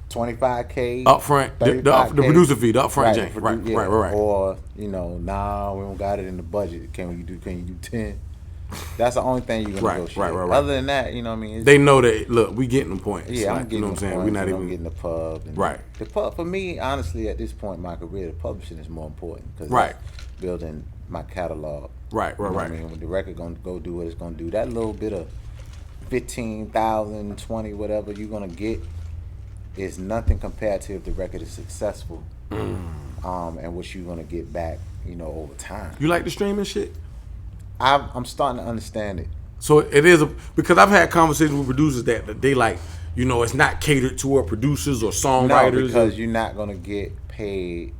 $25K up front, the producer fee, the upfront, right. Or nah, we don't got it in the budget. Can you do 10? That's the only thing you can negotiate. Right. Other than that, what I mean. They know that. Look, we getting the points. Yeah, like, I'm getting what I'm saying. Points, we're not even getting the pub. Right. The pub for me, honestly, at this point in my career, the publishing is more important because building my catalog. Right. I mean, when the record gonna go do what it's gonna do, that little bit of 15,000, 20, whatever you're gonna get is nothing compared to if the record is successful, and what you're gonna get back, over time. You like the streaming shit? I'm starting to understand it. So it is because I've had conversations with producers that they like, it's not catered toward producers or songwriters. No, because you're not gonna get paid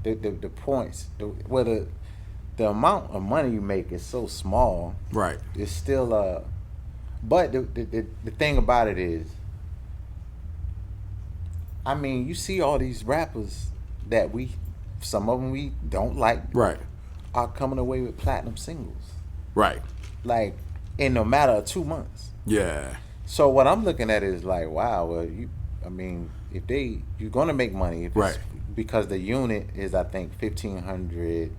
the points. The amount of money you make is so small. Right. It's still but the thing about it is, I mean, you see all these rappers that some of them we don't like. Right. Are coming away with platinum singles. Right. Like in no matter of 2 months. Yeah. So what I'm looking at is like, wow, well, if you're gonna make money, because the unit is, I think, 1,500.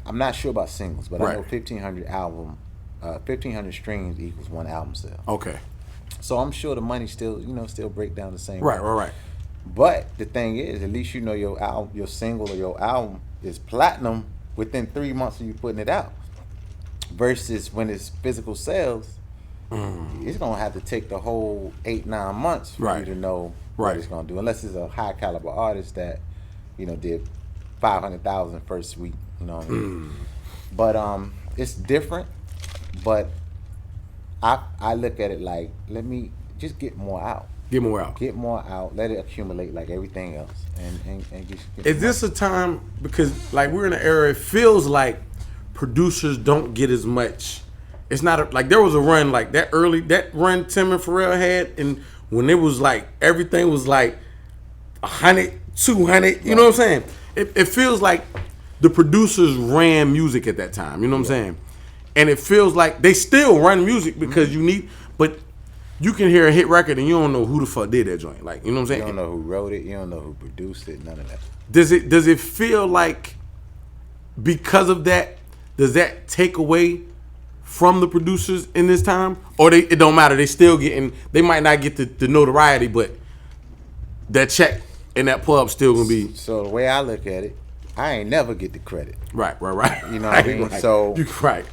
I'm not sure about singles, but I know 1,500 1,500 streams equals one album sale. Okay. So I'm sure the money still break down the same. Right. But the thing is, at least your album, your single or your album is platinum within 3 months of you putting it out. Versus when it's physical sales, it's gonna have to take the whole 8-9 months for you to know what it's gonna do. Unless it's a high caliber artist that, did 500,000 first week. You know what I mean? But it's different. But I look at it like, let me just get more out. Get more out. Let it accumulate like everything else. And get is this a time, because like we're in an era, it feels like producers don't get as much. It's not like there was a run like that run Tim and Pharrell had, and when it was like everything was like 100, 200. You know what I'm saying? It feels like the producers ran music at that time. You know what I'm saying? And it feels like they still run music because but you can hear a hit record and you don't know who the fuck did that joint. Like, you know what I'm saying? You don't know who wrote it. You don't know who produced it. None of that. Does it feel like because of that, does that take away from the producers in this time? Or it don't matter. They might not get the notoriety, but that check and that pub still gonna be. So the way I look at it, I ain't never get the credit. Right. You know what I mean? Right. So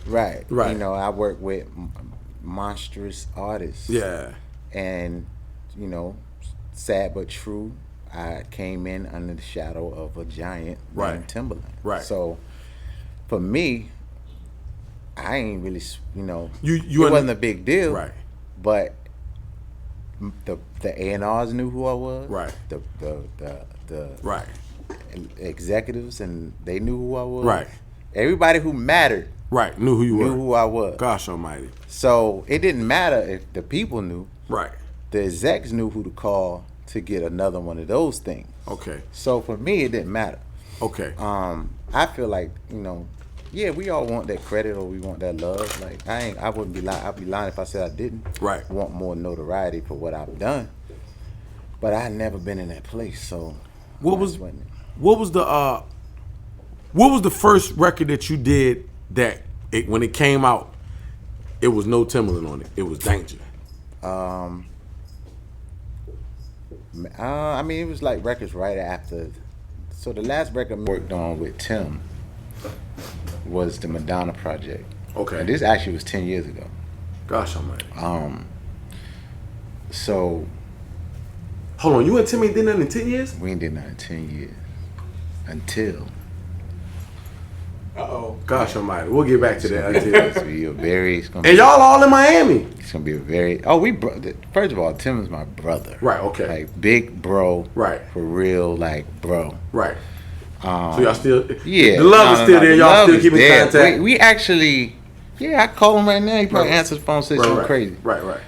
right. I work with monstrous artists. Yeah. And sad but true, I came in under the shadow of a giant named Timberlake. Right. So for me, I ain't really, it wasn't a big deal. Right. But the A&Rs knew who I was. Right. The right. executives, and they knew who I was. Right. Everybody who mattered. Right. Knew who I was. Gosh almighty. So it didn't matter if the people knew. Right. The execs knew who to call to get another one of those things. Okay. So for me, it didn't matter. Okay. I feel like, we all want that credit or we want that love. Like I wouldn't be lying. I'd be lying if I said I didn't. Right. Want more notoriety for what I've done. But I had never been in that place. So what was the first record that you did that when it came out, it was no Timberland on it? It was Danja. I mean, it was like records right after. So the last record I worked on with Tim was the Madonna project. Okay. And this actually was 10 years ago. Gosh almighty. So. Hold on, you and Tim ain't did nothing in 10 years? We ain't did nothing in 10 years. Until. Oh gosh almighty. We'll get back to that. It's gonna be a very. It's gonna And y'all all in Miami. It's gonna be a very. Oh, first of all, Tim is my brother. Right. Okay. Like big bro. Right. For real, like bro. Right. So y'all still. Yeah. The love is still there. Y'all still keeping there. contact. We actually. Yeah, I call him right now. He probably answers the phone, says something crazy. Right.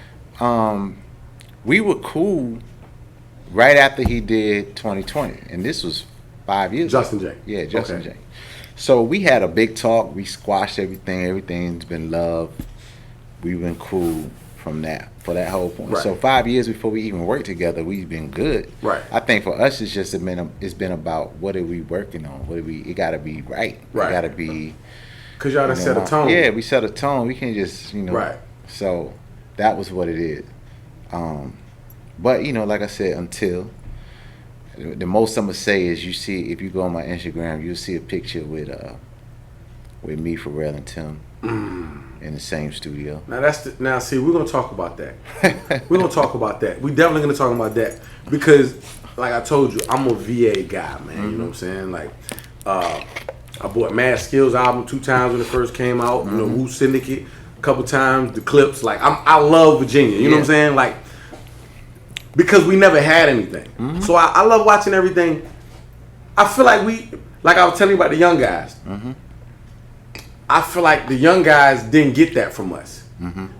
We were cool right after he did 2020, and this was 5 years. Justin ago. J. Yeah, Justin J. So we had a big talk. We squashed everything. Everything's been love. We've been cool from that for that whole point. Right. So 5 years before we even worked together, we've been good. Right. I think for us, it's been about what are we working on? It got to be right. Right. It got to be. Cause y'all done set a tone. Yeah, we set a tone. We can just Right. So that was what it is. But like I said, until the most I'm gonna say is if you go on my Instagram, you'll see a picture with me, Pharrell, and Tim in the same studio. Now see, we're gonna talk about that. We're gonna talk about that. We definitely gonna talk about that because, like I told you, I'm a VA guy, man. You know what I'm saying? Like, I bought Mad Skillz album 2 times when it first came out. Wu Syndicate a couple times. The Clips. Like, I love Virginia. You know what I'm saying? Like. Because we never had anything. So I love watching everything. I feel like I was telling you about the young guys. I feel like the young guys didn't get that from us.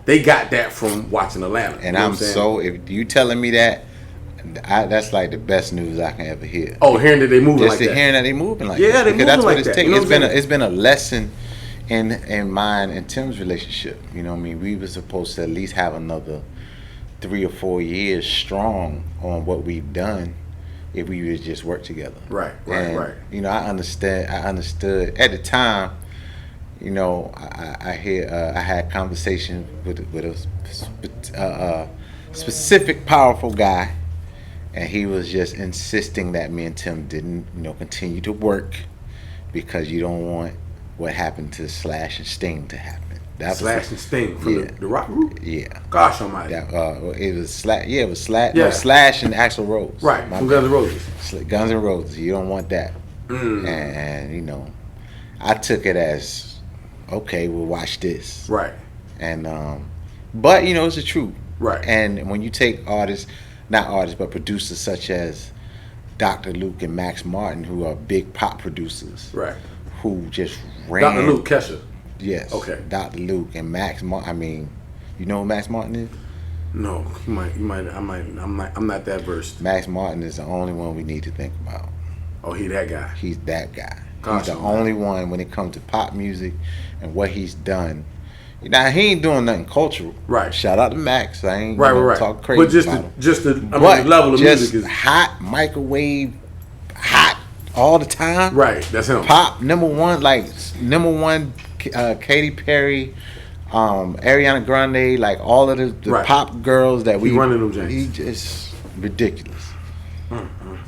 They got that from watching Atlanta. And if you telling me that, that's like the best news I can ever hear. Oh, hearing that they moving like that. Just hearing that they moving like that. Yeah, they moving that's like what that. It's been a lesson in mine and Tim's relationship. You know what I mean? We were supposed to at least have another 3 or 4 years strong on what we've done if we would just work together. Right. I understood at the time. I had conversation with a specific powerful guy, and he was just insisting that me and Tim didn't continue to work because you don't want what happened to Slash and Sting to happen. Slash and Sting from the rock group? Yeah. Gosh almighty. It was Slash. Yeah, it was Slash. Yeah. No, Slash and Axl Rose. Right, from Guns N' Roses. Guns N' Roses. You don't want that. And, I took it as, okay, we'll watch this. Right. And, but, it's the truth. Right. And when you take but producers such as Dr. Luke and Max Martin, who are big pop producers. Right. Who just ran. Dr. Luke Kesha. Yes. Okay. Dr. Luke and Max Martin. I mean, you know who Max Martin is? No, you might. I'm not that versed. Max Martin is the only one we need to think about. Oh, he that guy. He's that guy. Gosh, he's the only one when it comes to pop music and what he's done. Now he ain't doing nothing cultural. Right. Shout out to Max. I ain't talk crazy. But the level of music is hot, microwave, hot all the time. Right. That's him. Pop number one. Katy Perry, Ariana Grande, like all of the pop girls that we running them James. He just ridiculous.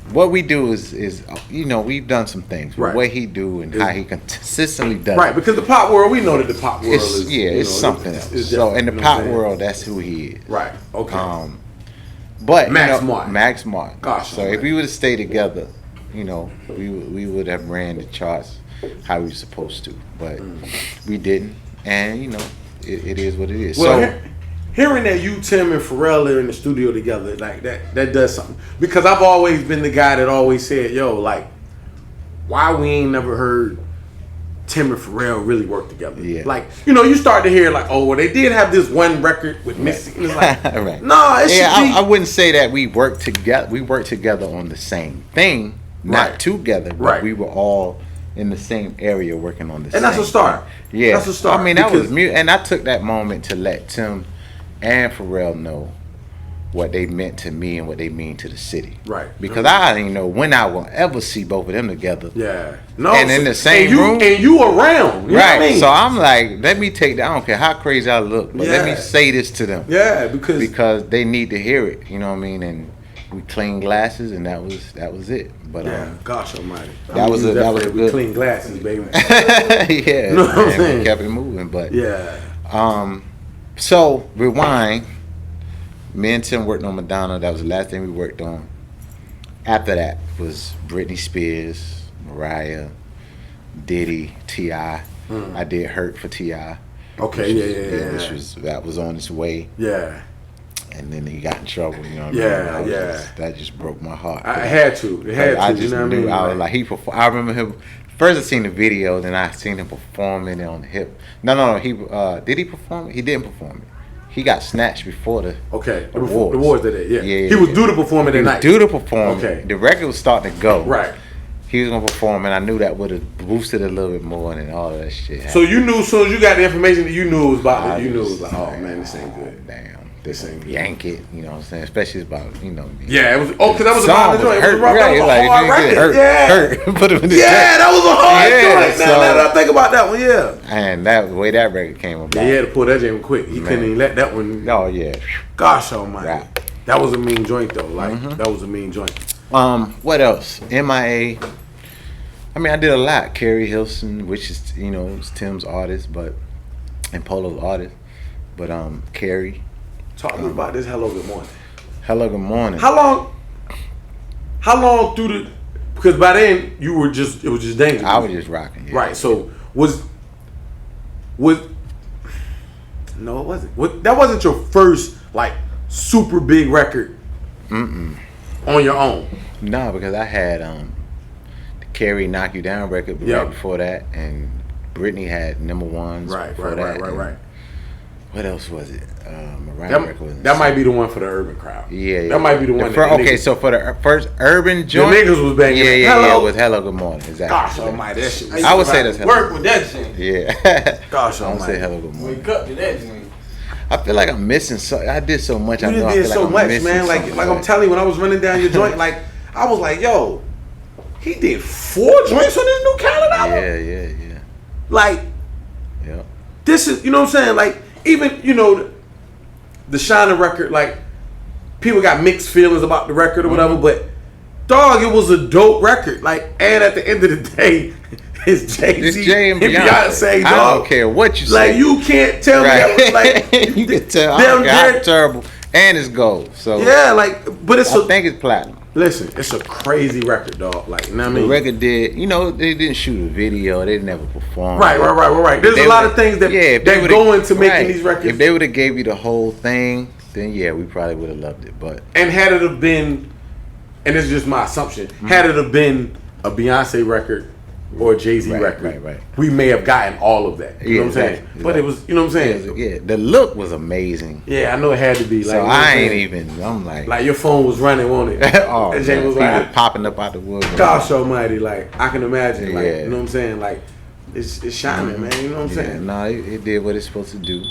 What we do is we've done some things. But what he do and how he consistently does. Right, because the pop world, we know that the pop world is it's something else. So in the pop world, that's who he is. Right. Okay. But Max Martin. Gosh. So if we would have stayed together, we would have ran the charts how we were supposed to, but we didn't, and it is what it is. Well, hearing that you, Tim, and Pharrell are in the studio together, like that does something. Because I've always been the guy that always said, "Yo, like, why we ain't never heard Tim and Pharrell really work together?" Yeah. Like, you start to hear like, "Oh, well, they did have this one record with Missy." And it's like, right. No, it should be. I wouldn't say that we worked together. We worked together on the same thing, not together, but we were all in the same area working on this. And that's a start. Thing. Yeah. That's a start. I mean, that was mute. And I took that moment to let Tim and Pharrell know what they meant to me and what they mean to the city. Right. Because I didn't know when I will ever see both of them together. Yeah. No. And in the same room. And you around. You know what I mean? So I'm like, let me take that. I don't care how crazy I look, but let me say this to them. Yeah, because they need to hear it. You know what I mean? And we cleaned glasses, and that was it. But gosh almighty, that was good. Clean glasses, baby. Yeah, you know what I'm saying? We kept it moving, but yeah. So rewind. Me and Tim worked on Madonna. That was the last thing we worked on. After that was Britney Spears, Mariah, Diddy, T.I. I did Hurt for T.I. Okay, yeah. That was on its way. Yeah. And then he got in trouble, you know what Yeah, I mean? yeah. That just broke my heart. I had to. It had to. I just you know what knew. I mean? I was like, I remember him. First, I seen the video, then I seen him performing it on the hip. No. He did he perform it? He didn't perform it. He got snatched before the awards that day. Yeah. Yeah. He was due to perform it that night. Due to perform. Okay. The record was starting to go. Right. He was gonna perform, and I knew that would have boosted a little bit more, and all of that shit happened. So you knew as soon as you got the information that you knew it was about it. You knew it was like, oh man, this ain't good. Damn. This ain't yank it, you know what I'm saying? Especially about, Yeah, it was. Oh, because that was about the joint. It was right, a hard record. Put him in the that was a hard joint. So, now I think about that one, yeah. And that the way that record came about. Yeah, he had to pull that jam quick. He couldn't even let that one. Oh yeah. Gosh almighty. Right. That was a mean joint though. Like that was a mean joint. What else? MIA. I mean, I did a lot. Carrie Hilson, which is it's Tim's artist, and Polo's artist, but Carrie. Talk to me about this Hello Good Morning. Hello Good Morning. How long through the? Because by then it was just Danja. I was just rocking. Yeah. Right. So was no, it wasn't. That wasn't your first like super big record. On your own. No, because I had the Carrie Knock You Down record right before that, and Britney had number ones before that. Right. What else was it? Mariah record was that might be the one for the urban crowd. Yeah. That might be the one. So for the first urban joint, the niggas was banging. Yeah, with Hello Good Morning. Exactly. Gosh almighty, that shit. I would say that's work with that shit. Yeah. Gosh I would almighty. say Hello Good Morning. Wake up to that joint. I feel like I'm missing so. I did so much. You did so much, man. Like I'm telling you, when I was running down your joint, like I was like, yo, he did 4 joints on this new Khaled album. Yeah. Like, this is, you know what I'm saying? Like, even the Shining record, like people got mixed feelings about the record or whatever, but dog, it was a dope record. Like, and at the end of the day, it's Jay and Beyonce, dog. I don't care what you say. Like, you can't tell me that, like you can tell I'm terrible, and it's gold. So yeah, like, but I think it's platinum. Listen, it's a crazy record, dog. Like, you know what I mean? The record did, they didn't shoot a video, they never performed. Right. There's a lot of things that go into making these records. If they would have gave you the whole thing, then we probably would have loved it. But had it have been, and this is just my assumption, had it have been a Beyonce record or a Jay-Z record, we may have gotten all of that. You know what I'm saying? Exactly. But it was, you know what I'm saying? Yeah, the look was amazing. Yeah, I know it had to be. Like, so I ain't even. I'm like your phone was running, wasn't it? Oh, and Jay was like popping up out the wood. Gosh almighty, like I can imagine. Like, you know what I'm saying? Like it's shining, man. You know what I'm saying? No, it did what it's supposed to do.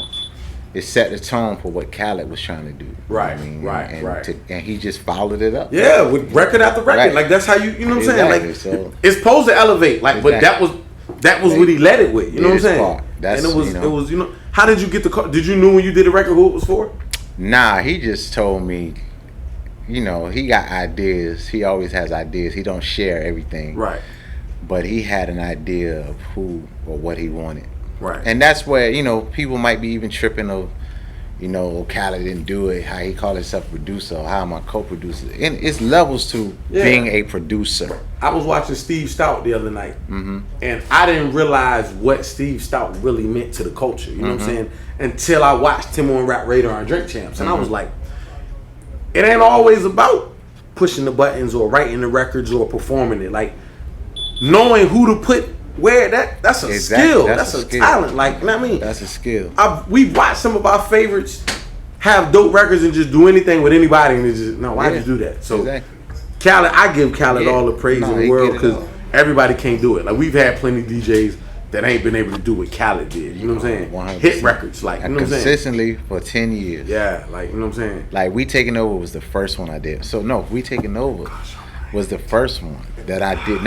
It set the tone for what Khaled was trying to do. Right, And he just followed it up. Yeah, with record after record. Like that's how you know what I'm saying? Like it's supposed to elevate. Like, but that was what he led it with. You know what I'm saying? And it was how did you get the car? Did you know when you did the record who it was for? Nah, he just told me. He got ideas. He always has ideas. He don't share everything. Right. But he had an idea of who or what he wanted. Right. And that's where, people might be even tripping of, Khaled didn't do it, how he called himself a producer, or how am I co-producer. And it's levels to being a producer. I was watching Steve Stout the other night, and I didn't realize what Steve Stout really meant to the culture, you know what I'm saying? Until I watched him on Rap Radar and Drink Champs, and I was like, it ain't always about pushing the buttons or writing the records or performing it. Like, knowing who to put where, that's a skill. That's a talent. Like, you know what I mean? That's a skill. We've watched some of our favorites have dope records and just do anything with anybody, and it's just, why'd you do that? So, Khaled, I give Khaled all the praise in the world because everybody can't do it. Like, we've had plenty of DJs that ain't been able to do what Khaled did. You know what I'm saying? 100%. Hit records, like, you know what I'm saying? Consistently for 10 years. Yeah, like, you know what I'm saying? Like, We Taking Over was the first one I did. So, no, We Taking Over was the first one that I did.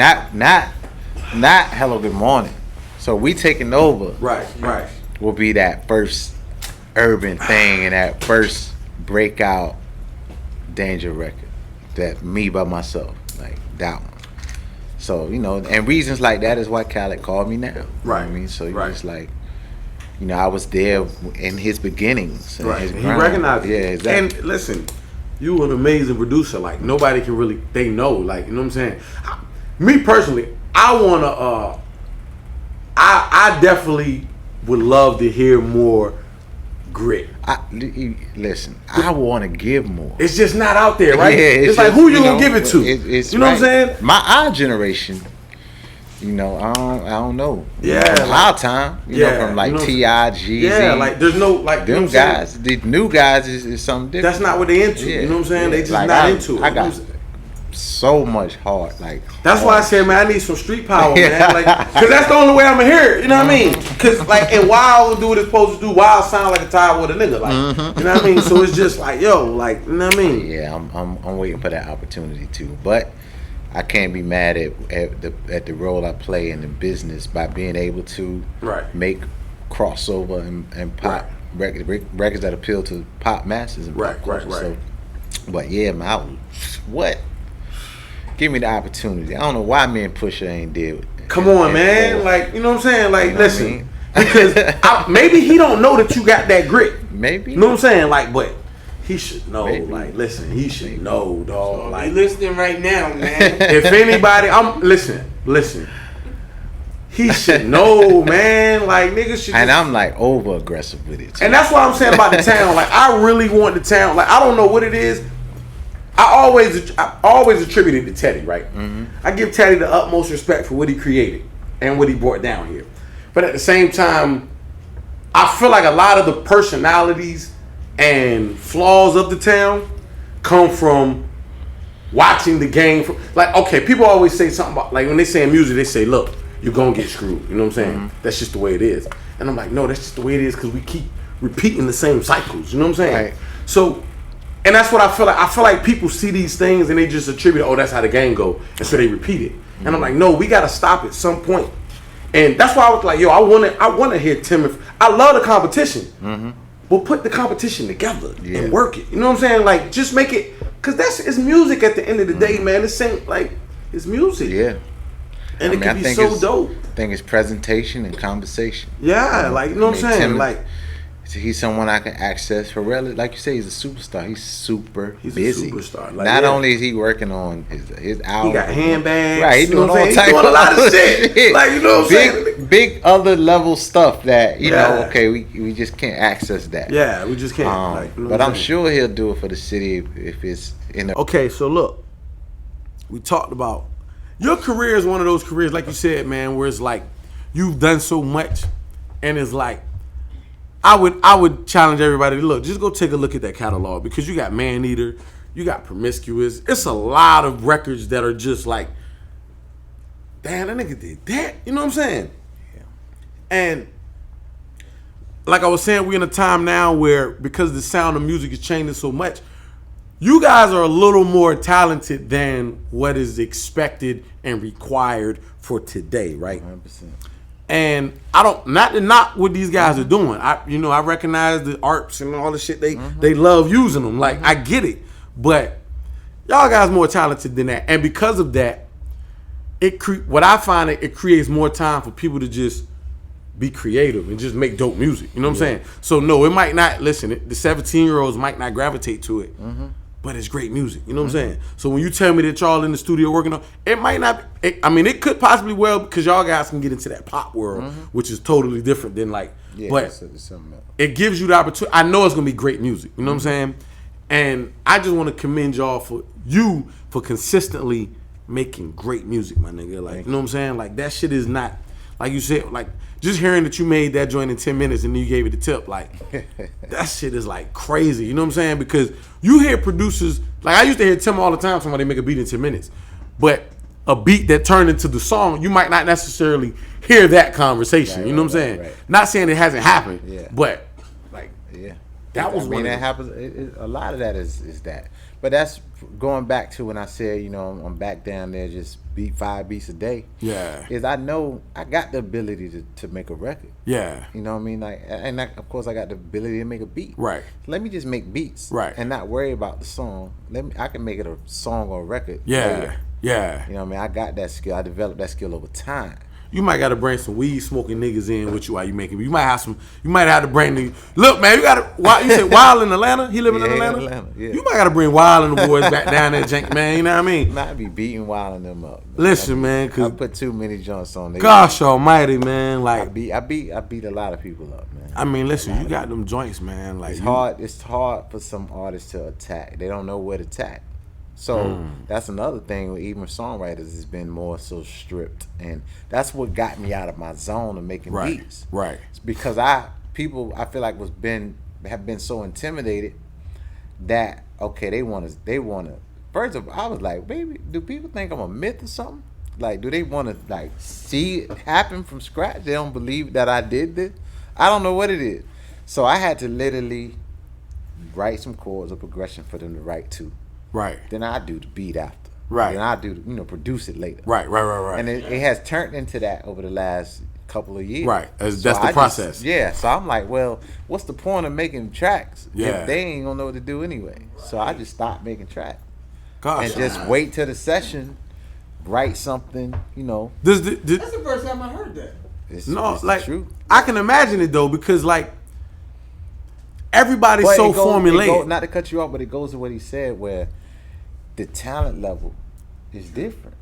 Not Hello Good Morning. So We Taking Over right will be that first urban thing and that first breakout Danja record. That me by myself. Like that one. So, and reasons like that is why Khaled called me now. Right. You know what I mean? So you're just like, I was there in his beginnings. Right. He recognized it. Yeah, exactly. And listen, you an amazing producer. Like, nobody can really, they know. Like, you know what I'm saying? Me personally, I I definitely would love to hear more grit. Listen, I want to give more. It's just not out there, right? Yeah, it's just, like who you gonna give it to? It's you know right. what I'm saying? Our generation, you know, I don't know. Yeah, you know, our time, you know, from like T.I., Jeezy. Yeah, like there's no like them guys. The new guys is something different. That's not what they into. Yeah, you know what I'm saying? Yeah. They just like not into it. I got so much heart. Like that's why I said, man, I need some street power, man. Like, cause that's the only way I'm gonna hear it. You know what I mean? Cause like, and Wild do what it's supposed to do. Wild sound like a tie with a nigga, like, you know what I mean? So it's just like, yo, like, you know what I mean? Yeah, I'm waiting for that opportunity too, but I can't be mad at the role I play in the business by being able to make crossover and pop records that appeal to pop masses and pop culture. So, but yeah, man, what? Give me the opportunity. I don't know why me and Pusha ain't did. Come on, man. Like, you know what I'm saying? Like, you know listen, I mean? Because maybe he don't know that you got that grit. Maybe. You know what I'm saying? Like, but he should know. Maybe. Like, listen, he should know, dog. Like, listening right now, man. If anybody, listen. He should know, man. Like, niggas should. And I'm like over aggressive with it too. And that's what I'm saying about the town. Like, I really want the town. Like, I don't know what it is. I always attributed to Teddy, right? Mm-hmm. I give Teddy the utmost respect for what he created and what he brought down here. But at the same time, I feel like a lot of the personalities and flaws of the town come from watching the game. Like, okay, people always say something about, like when they say in music, they say, look, you're going to get screwed. You know what I'm saying? Mm-hmm. That's just the way it is. And I'm like, no, that's just the way it is because we keep repeating the same cycles. You know what I'm saying? Right. So... And that's what I feel like. I feel like people see these things and they just attribute, oh, that's how the game go, and so they repeat it. Mm-hmm. And I'm like, no, we gotta stop at some point. And that's why I was like, yo, I wanna hear Tim. I love the competition, but put the competition together and work it. You know what I'm saying? Like, just make it, cause it's music at the end of the day, man. This ain't like it's music. Yeah. And it can be so dope. I think it's presentation and conversation. Yeah, like you know what I'm saying, like. He's someone I can access for really, like you say, he's a superstar. He's busy. A superstar. Like, Not only is he working on his album, he got handbags. Right, he's doing all types of a lot of shit. Like, you know what I'm saying? Big other level stuff that you know. Okay, we just can't access that. Yeah, we just can't. Like, you know but I'm sure he'll do it for the city if it's in the. Okay, so look, we talked about your career is one of those careers, like you said, man, where it's like you've done so much, and it's like. I would challenge everybody to look. Just go take a look at that catalog because you got Man Eater, you got Promiscuous. It's a lot of records that are just like, damn, that nigga did that. You know what I'm saying? Yeah. And like I was saying, we're in a time now where because the sound of music is changing so much, you guys are a little more talented than what is expected and required for today, right? 100%. And I don't not what these guys are doing. I recognize the arts and all the shit they love using them. Like I get it, but y'all guys more talented than that. And because of that, what I find it creates more time for people to just be creative and just make dope music. You know what I'm saying? So no, it might not. Listen, the 17-year-olds might not gravitate to it. But it's great music, you know what I'm saying? So when you tell me that y'all in the studio working on, it might not. It could possibly well because y'all guys can get into that pop world, which is totally different than like. Yeah, but it gives you the opportunity. I know it's gonna be great music, you know what I'm saying? And I just want to commend y'all for consistently making great music, my nigga. Like you know what I'm saying? Like that shit is not like you said. Like just hearing that you made that joint in 10 minutes and then you gave it the tip, like that shit is like crazy. You know what I'm saying? Because you hear producers, like I used to hear Tim all the time somebody make a beat in 10 minutes. But a beat that turned into the song, you might not necessarily hear that conversation. You know what I'm saying? Right. Not saying it hasn't happened, but like that was when that happens. A lot of that is that. But that's going back to when I said, you know, I'm back down there just beat 5 beats a day. Yeah. Is I know I got the ability to make a record. Yeah. You know what I mean? Like, and of course I got the ability to make a beat. Right. Let me just make beats. Right. And not worry about the song. I can make it a song or a record. Yeah. Later. Yeah. You know what I mean? I got that skill. I developed that skill over time. you might got to bring some weed smoking niggas in with you while you making. You might have some. You might have to bring the look, man. You got to. You said Wild in Atlanta. He living in Atlanta. Yeah. You might got to bring Wild and the boys back down there, jank, man. You know what I mean? I be beating Wild and them up. Listen, man, cause I put too many joints on. Gosh Almighty, man. Like I beat a lot of people up, man. I mean, listen, you got them joints, man. Like It's hard for some artists to attack. They don't know where to attack. So that's another thing with even songwriters has been more so stripped, and that's what got me out of my zone of making beats. Right. It's because I feel like have been so intimidated that they want to. First of all, I was like, baby, do people think I'm a myth or something? Like, do they want to like see it happen from scratch? They don't believe that I did this. I don't know what it is. So I had to literally write some chords or progression for them to write to. Right. Then I do the beat after. Right. Then I do produce it later. Right. And it has turned into that over the last couple of years. Right. That's the process. So I'm like, well, what's the point of making tracks if they ain't gonna know what to do anyway? So I just stopped making tracks. Gosh, and just wait till the session, write something, That's the first time I heard that. It's true. I can imagine it though, because like everybody's so formulated. Not to cut you off, but it goes to what he said, where the talent level is different.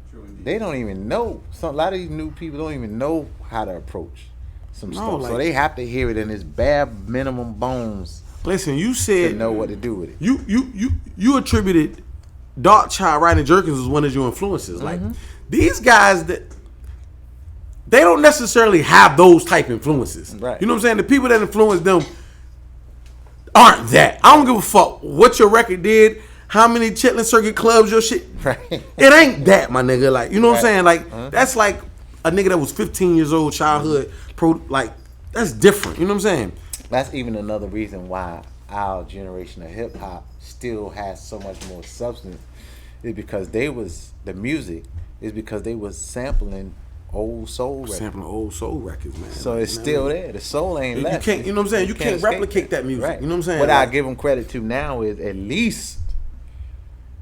They don't even know. A lot of these new people don't even know how to approach some stuff. So they have to hear it in its bare minimum bones. Listen, you said to know what to do with it. You attributed Dark Child writing Jerkins as one of your influences. Like these guys that they don't necessarily have those type influences. Right. You know what I'm saying? The people that influence them aren't that. I don't give a fuck what your record did, how many Chitlin Circuit clubs your shit. Right. It ain't that, my nigga. Like, you know what I'm saying? Like, that's like a nigga that was 15 years old, childhood, like, that's different. You know what I'm saying? That's even another reason why our generation of hip hop still has so much more substance, is because they was sampling old soul records. Sampling old soul records, man. So it's still there. The soul ain't left. You can't, you know what I'm saying? You can't replicate that music. Right. You know what I'm saying? What I give them credit to now is at least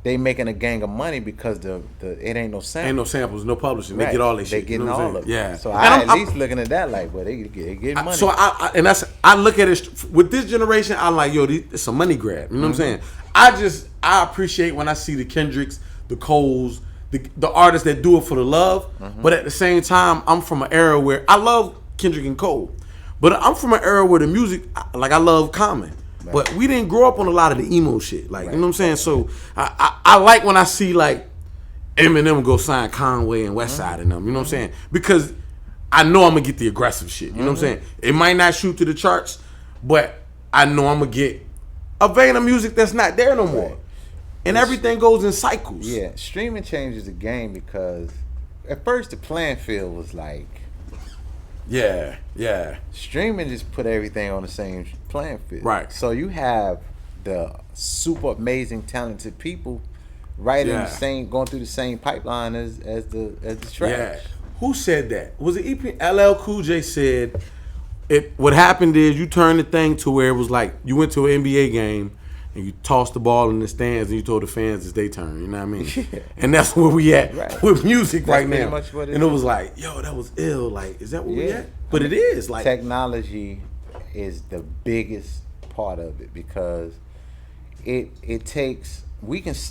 they making a gang of money because it ain't no samples. Ain't no samples, no publishing. They get all their shit. They getting all of it. Yeah. So I'm at least looking at that like, well, they get money. So I look at it with this generation. I'm like, yo, it's a money grab. You know what I'm saying? I appreciate when I see the Kendricks, the Coles, the artists that do it for the love. But at the same time, I'm from an era where I love Kendrick and Cole, but I'm from an era where the music, like I love Common. Right. But we didn't grow up on a lot of the emo shit. Like, you know what I'm saying? So I like when I see like Eminem go sign Conway and Westside and them. You know what I'm saying? Because I know I'm gonna get the aggressive shit. You know what I'm saying? It might not shoot to the charts, but I know I'm gonna get a vein of music that's not there no more. And everything goes in cycles. Yeah, streaming changes the game because at first the playing field was like, yeah. Streaming just put everything on the same playing field. Right. So you have the super amazing talented people in the same, going through the same pipeline as the trash. Yeah. Who said that? Was it LL Cool J said what happened is you turned the thing to where it was like you went to an NBA game and you tossed the ball in the stands and you told the fans it's their turn. You know what I mean? Yeah. And that's where we at with music right now. Much what it was like, yo, that was ill. Like, is that where we at? But it is. Like, technology is the biggest part of it because it takes,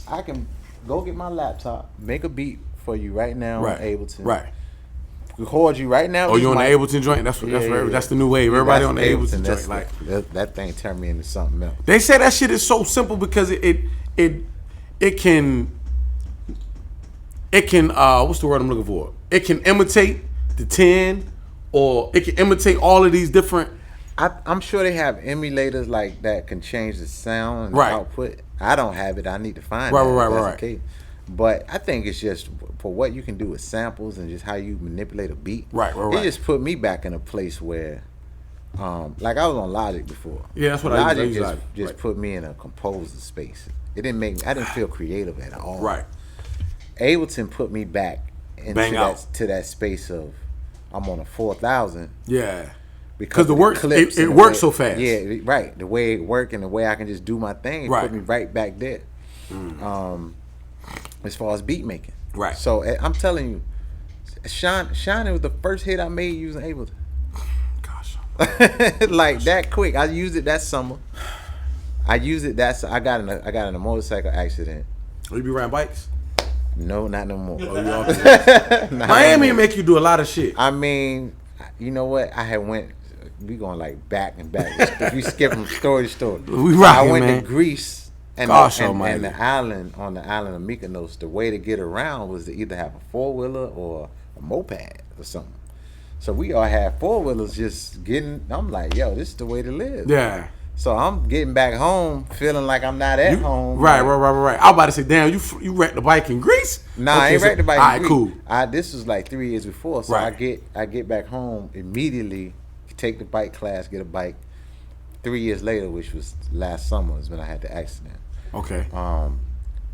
I can go get my laptop, make a beat for you right now on Ableton. Right. Record you right now. Oh, you on the Ableton joint? That's the new wave. Everybody on the Ableton joint. Like that thing turned me into something else. They say that shit is so simple because it can what's the word I'm looking for? It can imitate the 10, or it can imitate all of these different. I'm sure they have emulators like that can change the sound and the output. I don't have it. I need to find it. Right. Okay. But I think it's just for what you can do with samples and just how you manipulate a beat. Right. It just put me back in a place where, like I was on Logic before. Yeah, that's what Logic just put me in a composer space. It didn't make me. I didn't feel creative at all. Right. Ableton put me back into that space of I'm on a 4,000. Yeah. Because the work it works so fast. Yeah. Right. The way it worked and the way I can just do my thing, it put me right back there. As far as beat making. Right. So I'm telling you, Shining was the first hit I made using Ableton. Gosh. Like that quick. I used it that summer. I got in a motorcycle accident. Oh, you be riding bikes? No, not no more. Oh, you off Miami make you do a lot of shit. I mean, you know what? I had went. We going like back and back. We skip from story to story. We rocking, I went man. to Greece and the island of Mykonos. The way to get around was to either have a 4-wheeler or a moped or something. So we all had 4-wheelers just getting. I'm like, yo, this is the way to live. Yeah. So I'm getting back home feeling like I'm not at home. Right. I was about to say, damn, you wrecked the bike in Greece? Nah, I ain't wrecked the bike in Greece. All right, cool. This was like 3 years before. So right. I get back home immediately, take the bike class, get a bike. 3 years later, which was last summer, is when I had the accident. Okay.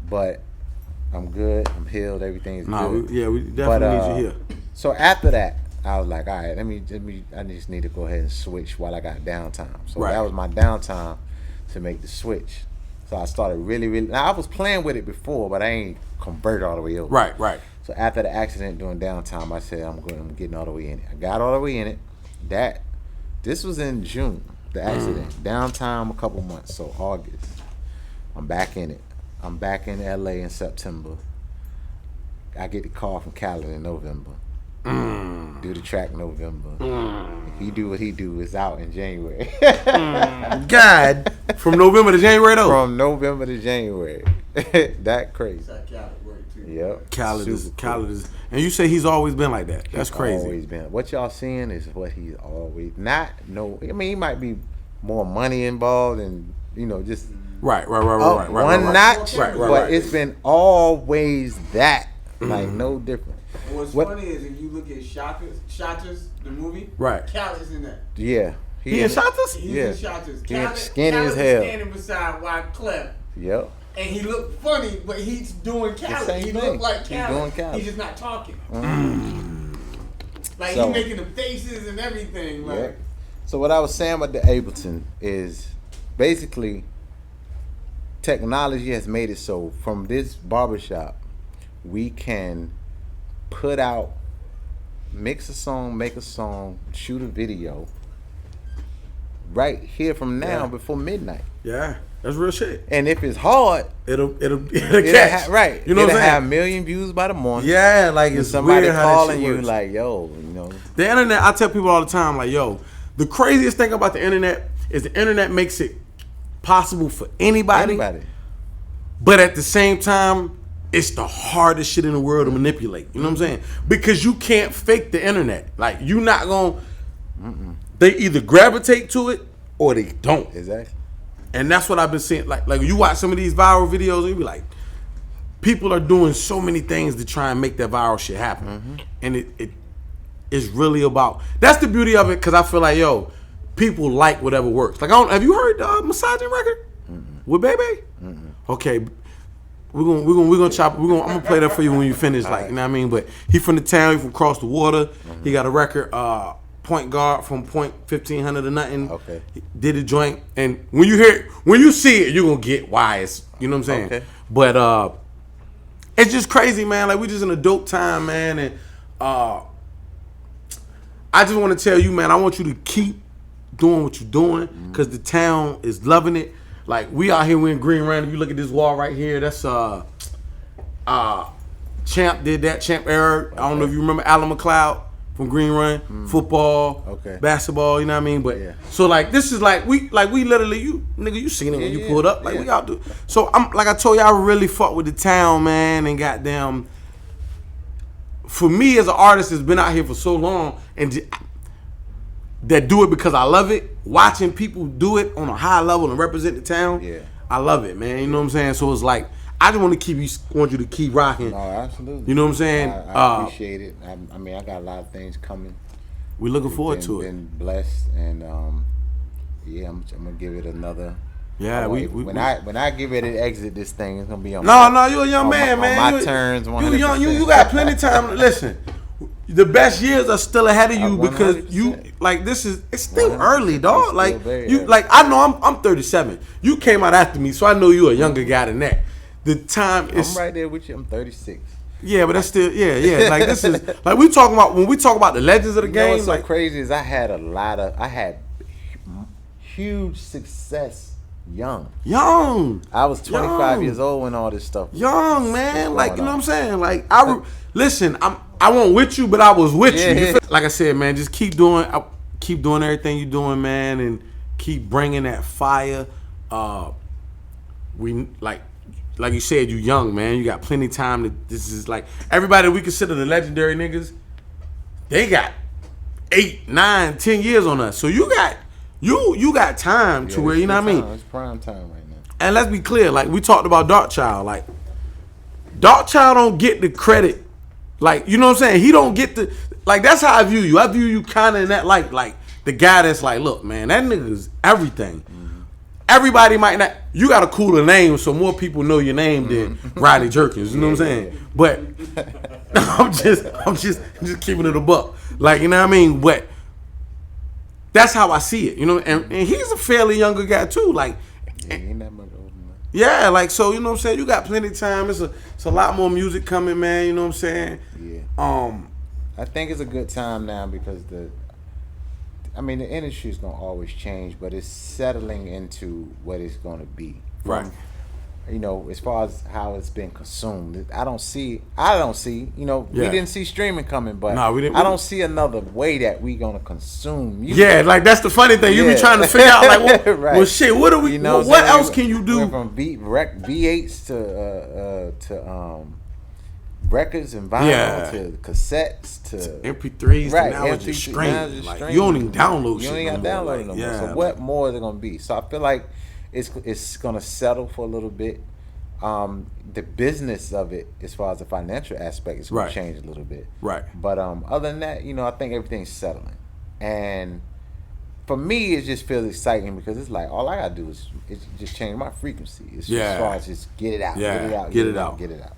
But I'm good. I'm healed. Everything's good. We definitely need you here. So after that, I was like, all right, I just need to go ahead and switch while I got downtime. So that was my downtime to make the switch. So I started really. Now I was playing with it before, but I ain't convert all the way over. Right. So after the accident during downtime, I said I'm getting all the way in it. I got all the way in it. This was in June, the accident. Downtime a couple months, so August. I'm back in it. I'm back in LA in September. I get the call from Khaled in November. Do the track November. If he do what he do, it's out in January. God, from November to January though. From November to January. That crazy. That's how Khaled work too. Yep. Khaled is, and you say he's always been like that. That's crazy. Always been. What y'all seeing is what he's always not. No, I mean he might be more money involved and just right. One notch, but it's been always that. Like no different. And what's funny is if you look at Shotters, the movie, right? Khaled's in that. Yeah. He in Shotters? He's in Shotters. Khaled, skinny as hell. Standing beside Wyclef. Yep. And he looked funny, but he's doing Khaled. He looked like Khaled. He's just not talking. Like he's making the faces and everything. Like. Yep. So what I was saying about the Ableton is basically technology has made it so from this barbershop we can put out, mix a song, make a song, shoot a video right here from now before midnight. Yeah, that's real shit. And if it's hard, it'll catch. Right. You know what I'm saying? Have 1 million views by the morning. Yeah, like it's somebody weird calling how you works. like, yo, The internet, I tell people all the time, like, yo, the craziest thing about the internet is the internet makes it possible for anybody. But at the same time, it's the hardest shit in the world to manipulate. You know what I'm saying? Because you can't fake the internet. Like, you not going to... They either gravitate to it or they don't. Exactly. And that's what I've been seeing. Like you watch some of these viral videos and you be like, people are doing so many things to try and make that viral shit happen. And it is really about... That's the beauty of it, because I feel like, yo, people like whatever works. Like, have you heard the Massaging record? With Bebe? Okay. We're gonna chop. I'm gonna play that for you when you finish. Like, you know what I mean. But he from the town. He from across the water. He got a record. Point guard from point 1500 to nothing. Okay. He did a joint, and when you see it, you're gonna get why it's. You know what I'm saying. Okay. But it's just crazy, man. Like, we just in a dope time, man, and I just want to tell you, man. I want you to keep doing what you're doing, because the town is loving it. Like, we out here, we in Green Run. If you look at this wall right here, that's Champ did that. Champ Eric. I don't know if you remember Alan McLeod from Green Run. Football, basketball. You know what I mean? But so like, this is like we literally you seen it when you pulled up. Like we out do. So I'm like I told you, I really fuck with the town, man, and goddamn. For me as an artist that's been out here for so long and that do it because I love it, watching people do it on a high level and represent the town, I love it, man. You know what I'm saying? So it's like, I just want you to keep rocking. No, absolutely. You know what I'm saying? I appreciate it. I mean, I got a lot of things coming. We're looking forward to it. Been blessed, and I'm gonna give it another. Yeah, when I get ready to exit this thing, it's gonna be on. No, you're a young man, man. On my turns, 100%. You young, you got plenty of time. Listen, the best years are still ahead of you, because 100%. you like it's still early, dog. Like early. like I know I'm 37. You came out after me, so I know you're a younger guy than that. The time is I'm right there with you. I'm 36. Yeah, but that's still like this is like we talking about when we talk about the legends of the game. What's like so crazy is I had huge success young. I was 25 years old when all this stuff. Young man, like you know what I'm saying. Like listen, I wasn't with you, but I was with you. Like I said, man, just keep doing everything you're doing, man, and keep bringing that fire. We like you said, you young, man. You got plenty of time. This is like everybody we consider the legendary niggas. They got 8, 9, 10 years on us. So you got time to where you know what I mean. It's prime time right now. And let's be clear, like we talked about Darkchild. Like Darkchild don't get the credit. Like you know what I'm saying. He don't get the like. That's how I view you. I view you kind of in that light, like the guy that's like, look, man, that nigga's everything. Everybody might not. You got a cooler name, so more people know your name than Riley Jerkins. You know what I'm saying? But I'm just keeping it a buck. Like you know what I mean? But that's how I see it. You know, and he's a fairly younger guy too. Like, he ain't that much older than that. Yeah, like so. You know what I'm saying? You got plenty of time. It's a lot more music coming, man. You know what I'm saying? Yeah. I think it's a good time now because the industry is gonna always change, but it's settling into what it's gonna be. Right. You know, as far as how it's been consumed, I don't see. You know, we didn't see streaming coming, but we didn't. I don't see another way that we gonna consume music. Yeah, like that's the funny thing. You be trying to figure out like, well, shit. What are we? You know, what else can you do? From V8s to records and vinyl to cassettes to MP3s. Right, now it's just streaming. Like, you don't even download shit. You ain't got to download it no more. So what more is it gonna be? So I feel like it's gonna settle for a little bit. The business of it, as far as the financial aspect, is gonna change a little bit. Right. But other than that, you know, I think everything's settling. And for me, it just feels exciting because it's like all I gotta do is just change my frequency. It's just as far as just get it out, get it out.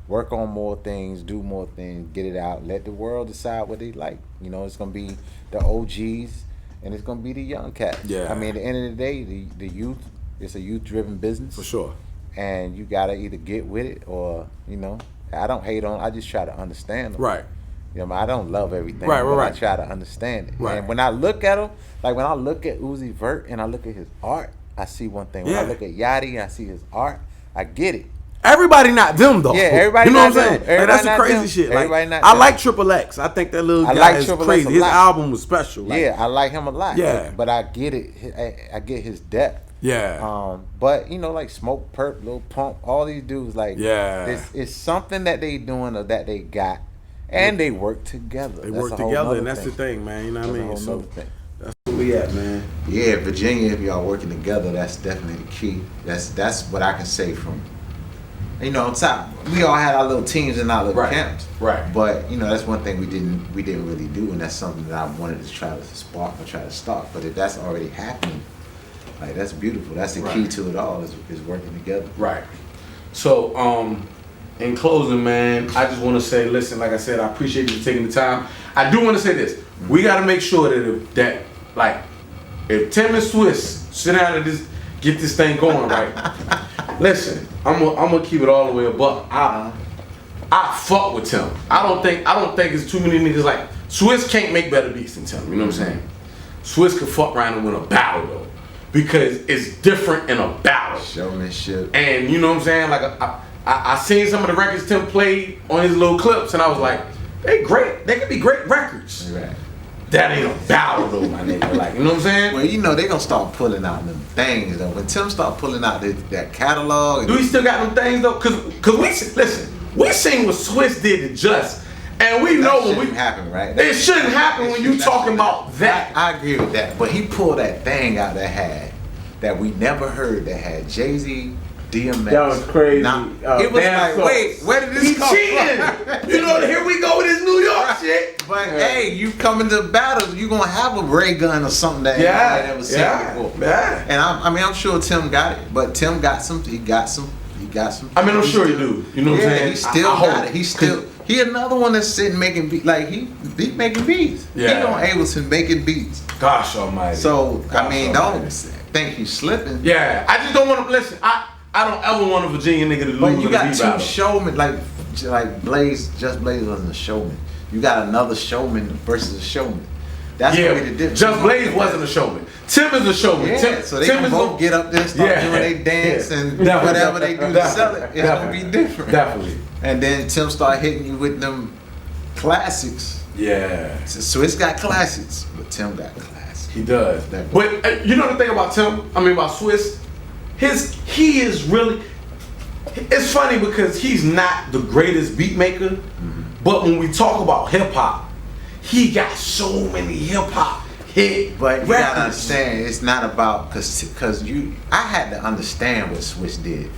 Work on more things, do more things, get it out. Let the world decide what they like. You know, it's gonna be the OGs and it's gonna be the young cats. Yeah. I mean, at the end of the day, the youth, it's a youth-driven business. For sure. And you gotta either get with it or, you know, I don't hate on. I just try to understand them. Right. You know, I don't love everything. Right. I try to understand it. Right. And when I look at him, like when I look at Uzi Vert and I look at his art, I see one thing. When I look at Yachty, I see his art. I get it. Everybody not them though. Yeah, everybody. You know not what I'm saying? Like, that's the crazy them. shit. Everybody like, not I them. like Triple X. I think that little guy is crazy. His album was special. Like, yeah, I like him a lot. Yeah, but I get it. I get his depth. Yeah. But you know, like Smoke Perp, Lil Pump, all these dudes, like, it's something that they doing or that they got, and they work together. They work together, and that's the thing, man. You know what I mean? So that's where we at, man. Yeah, Virginia, if y'all working together, that's definitely the key. That's what I can say from. You know, on top, we all had our little teams and our little camps. Right. But you know, that's one thing we didn't really do, and that's something that I wanted to try to spark or try to start. But if that's already happening, like that's beautiful. That's the key to it all is working together. Right. So, in closing, man, I just want to say, listen, like I said, I appreciate you taking the time. I do want to say this: we got to make sure that if Tim and Swiss sit down and just get this thing going, right? Listen, I'm gonna keep it all the way a buck. I fuck with Tim. I don't think it's too many niggas like Swiss can't make better beats than Tim. You know what I'm saying? Swiss could fuck around and win a battle though, because it's different in a battle. Showmanship. And you know what I'm saying? Like I seen some of the records Tim played on his little clips, and I was like, they great. They could be great records. Right. That ain't a battle though, my nigga. Like, you know what I'm saying? Well, you know they gonna start pulling out them things though. When Tim start pulling out that catalog, do he still got them things though? Cause we seen what Swiss did to Just, and we know when we happen, right? It shouldn't happen when you talking about that. I agree with that, but he pulled that thing out that we never heard that had Jay-Z. DMX. That was crazy. It was like, wait, where did this come from? You know, here we go with this New York shit. But hey, you come into battles, you gonna have a ray gun or something that I never seen before. Yeah. And I'm sure Tim got it, but Tim got some. He got some. I mean, I'm sure he do. You know what I'm saying? He still got it. He another one that's sitting making beats. Like he making beats. Yeah. He on Ableton making beats. Gosh Almighty. So don't think he's slipping. Yeah. I just don't want to listen. I don't ever want a Virginia nigga to lose. But you got two showmen like like Blaze, Just Blaze wasn't a showman. You got another showman versus a showman. That's gonna be the difference. Just Blaze wasn't a showman. Tim is a showman. Yeah, so they can both get up there and start doing their dance and whatever they do to sell it. It's gonna be different. Definitely. And then Tim start hitting you with them classics. Yeah. So it's got classics, but Tim got classics. He does. But you know the thing about Tim? I mean about Swiss? He is really. It's funny because he's not the greatest beat maker, but when we talk about hip hop, he got so many hip hop hit. But you gotta understand, it's not about because I had to understand what Swiss did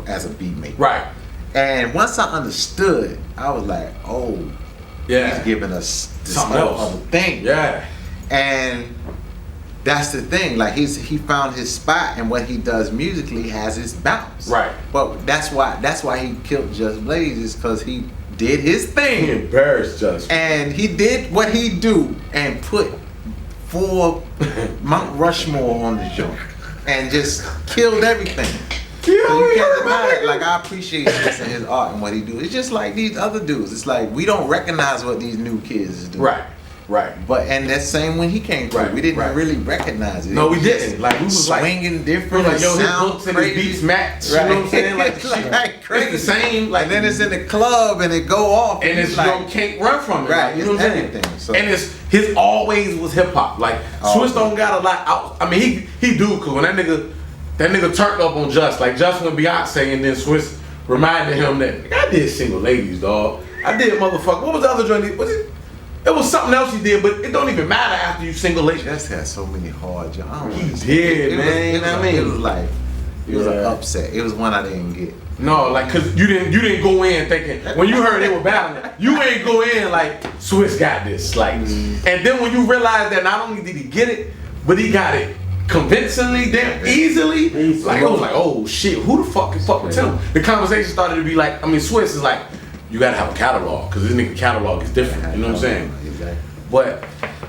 as a beat maker. Right. And once I understood, I was like, oh, he's giving us this other thing. Yeah. And that's the thing. Like he found his spot, and what he does musically has his bounce. Right. But that's why he killed Just Blaze, is because he did his thing. He embarrassed Just. And he did what he do and put 4 Mount Rushmore on the joint and just killed everything. So you can't deny it. Like, I appreciate this and his art and what he do. It's just like these other dudes. It's like we don't recognize what these new kids is doing. Right. But and that same when he came through, we didn't really recognize it. No, we didn't. Like we was swinging different. Like yo, his sound looks and his beats match. Right. You know what I'm saying? Like it's like crazy. It's the same. Like and then it's in the club and it go off and it's like you can't run from it. Right. You know what I'm saying? Everything. So. And his always was hip hop. Like Swiss don't got a lot out. I mean he do, cause when that nigga turned up on Just, like Just went Beyonce, and then Swiss reminded him that I did Single Ladies, dog. I did motherfucker. What was the other joint? Was it? It was something else he did, but it don't even matter after you Single Ladies. Just had so many hard jobs. He did, man. It was an upset. It was one I didn't get. No, like, cause you didn't go in thinking when you heard they were battling, you ain't go in like Swiss got this, like, and then when you realize that not only did he get it, but he got it convincingly, damn easily, like it was like, oh shit, who the fuck is fuck with him? The conversation started to be like, I mean, Swiss is like, you gotta have a catalog, cause this nigga catalog is different. You know what I'm saying? Exactly. But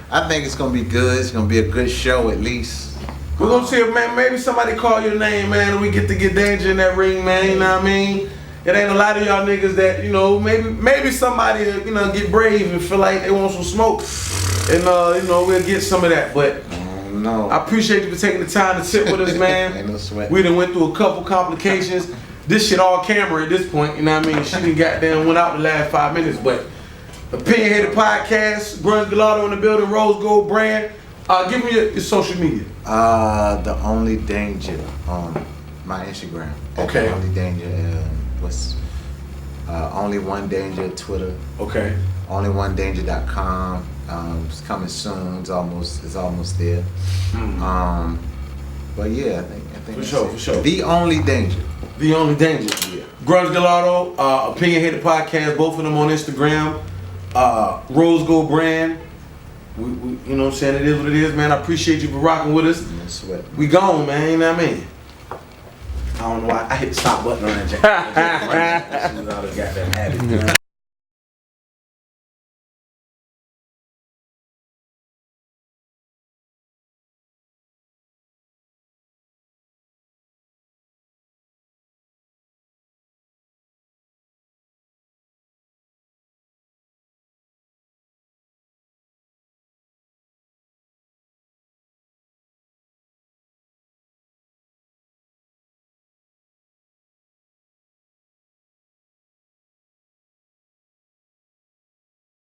I think it's gonna be good. It's gonna be a good show at least. We're gonna see if, man, maybe somebody call your name, man, and we get to get Danja in that ring, man. You know what I mean? It ain't a lot of y'all niggas that, you know, maybe somebody, you know, get brave and feel like they want some smoke, and you know, we'll get some of that. But no, I appreciate you for taking the time to sit with us, man. Ain't no sweat. We done went through a couple complications. This shit all camera at this point, you know what I mean? She done goddamn went out the last 5 minutes, but Opinionhated Podcast, Grunge Gallardo in the building, Rose Gold Brand. Give me your social media. The Only Danger on my Instagram. Okay. The Only Danger. Only One Danger Twitter. Okay. OnlyOneDanger.com. It's coming soon. It's almost there. But yeah, I think for sure. The Only Danger. The Only Danger. Yeah. Grunge Gallardo, Opinionhated Podcast, both of them on Instagram. Rose Gold Brand. We, you know what I'm saying? It is what it is, man. I appreciate you for rocking with us. No sweat. We gone, man. You know what I mean? I don't know why I hit the stop button on that jacket. Right? She was out of goddamn habit. You know what I mean?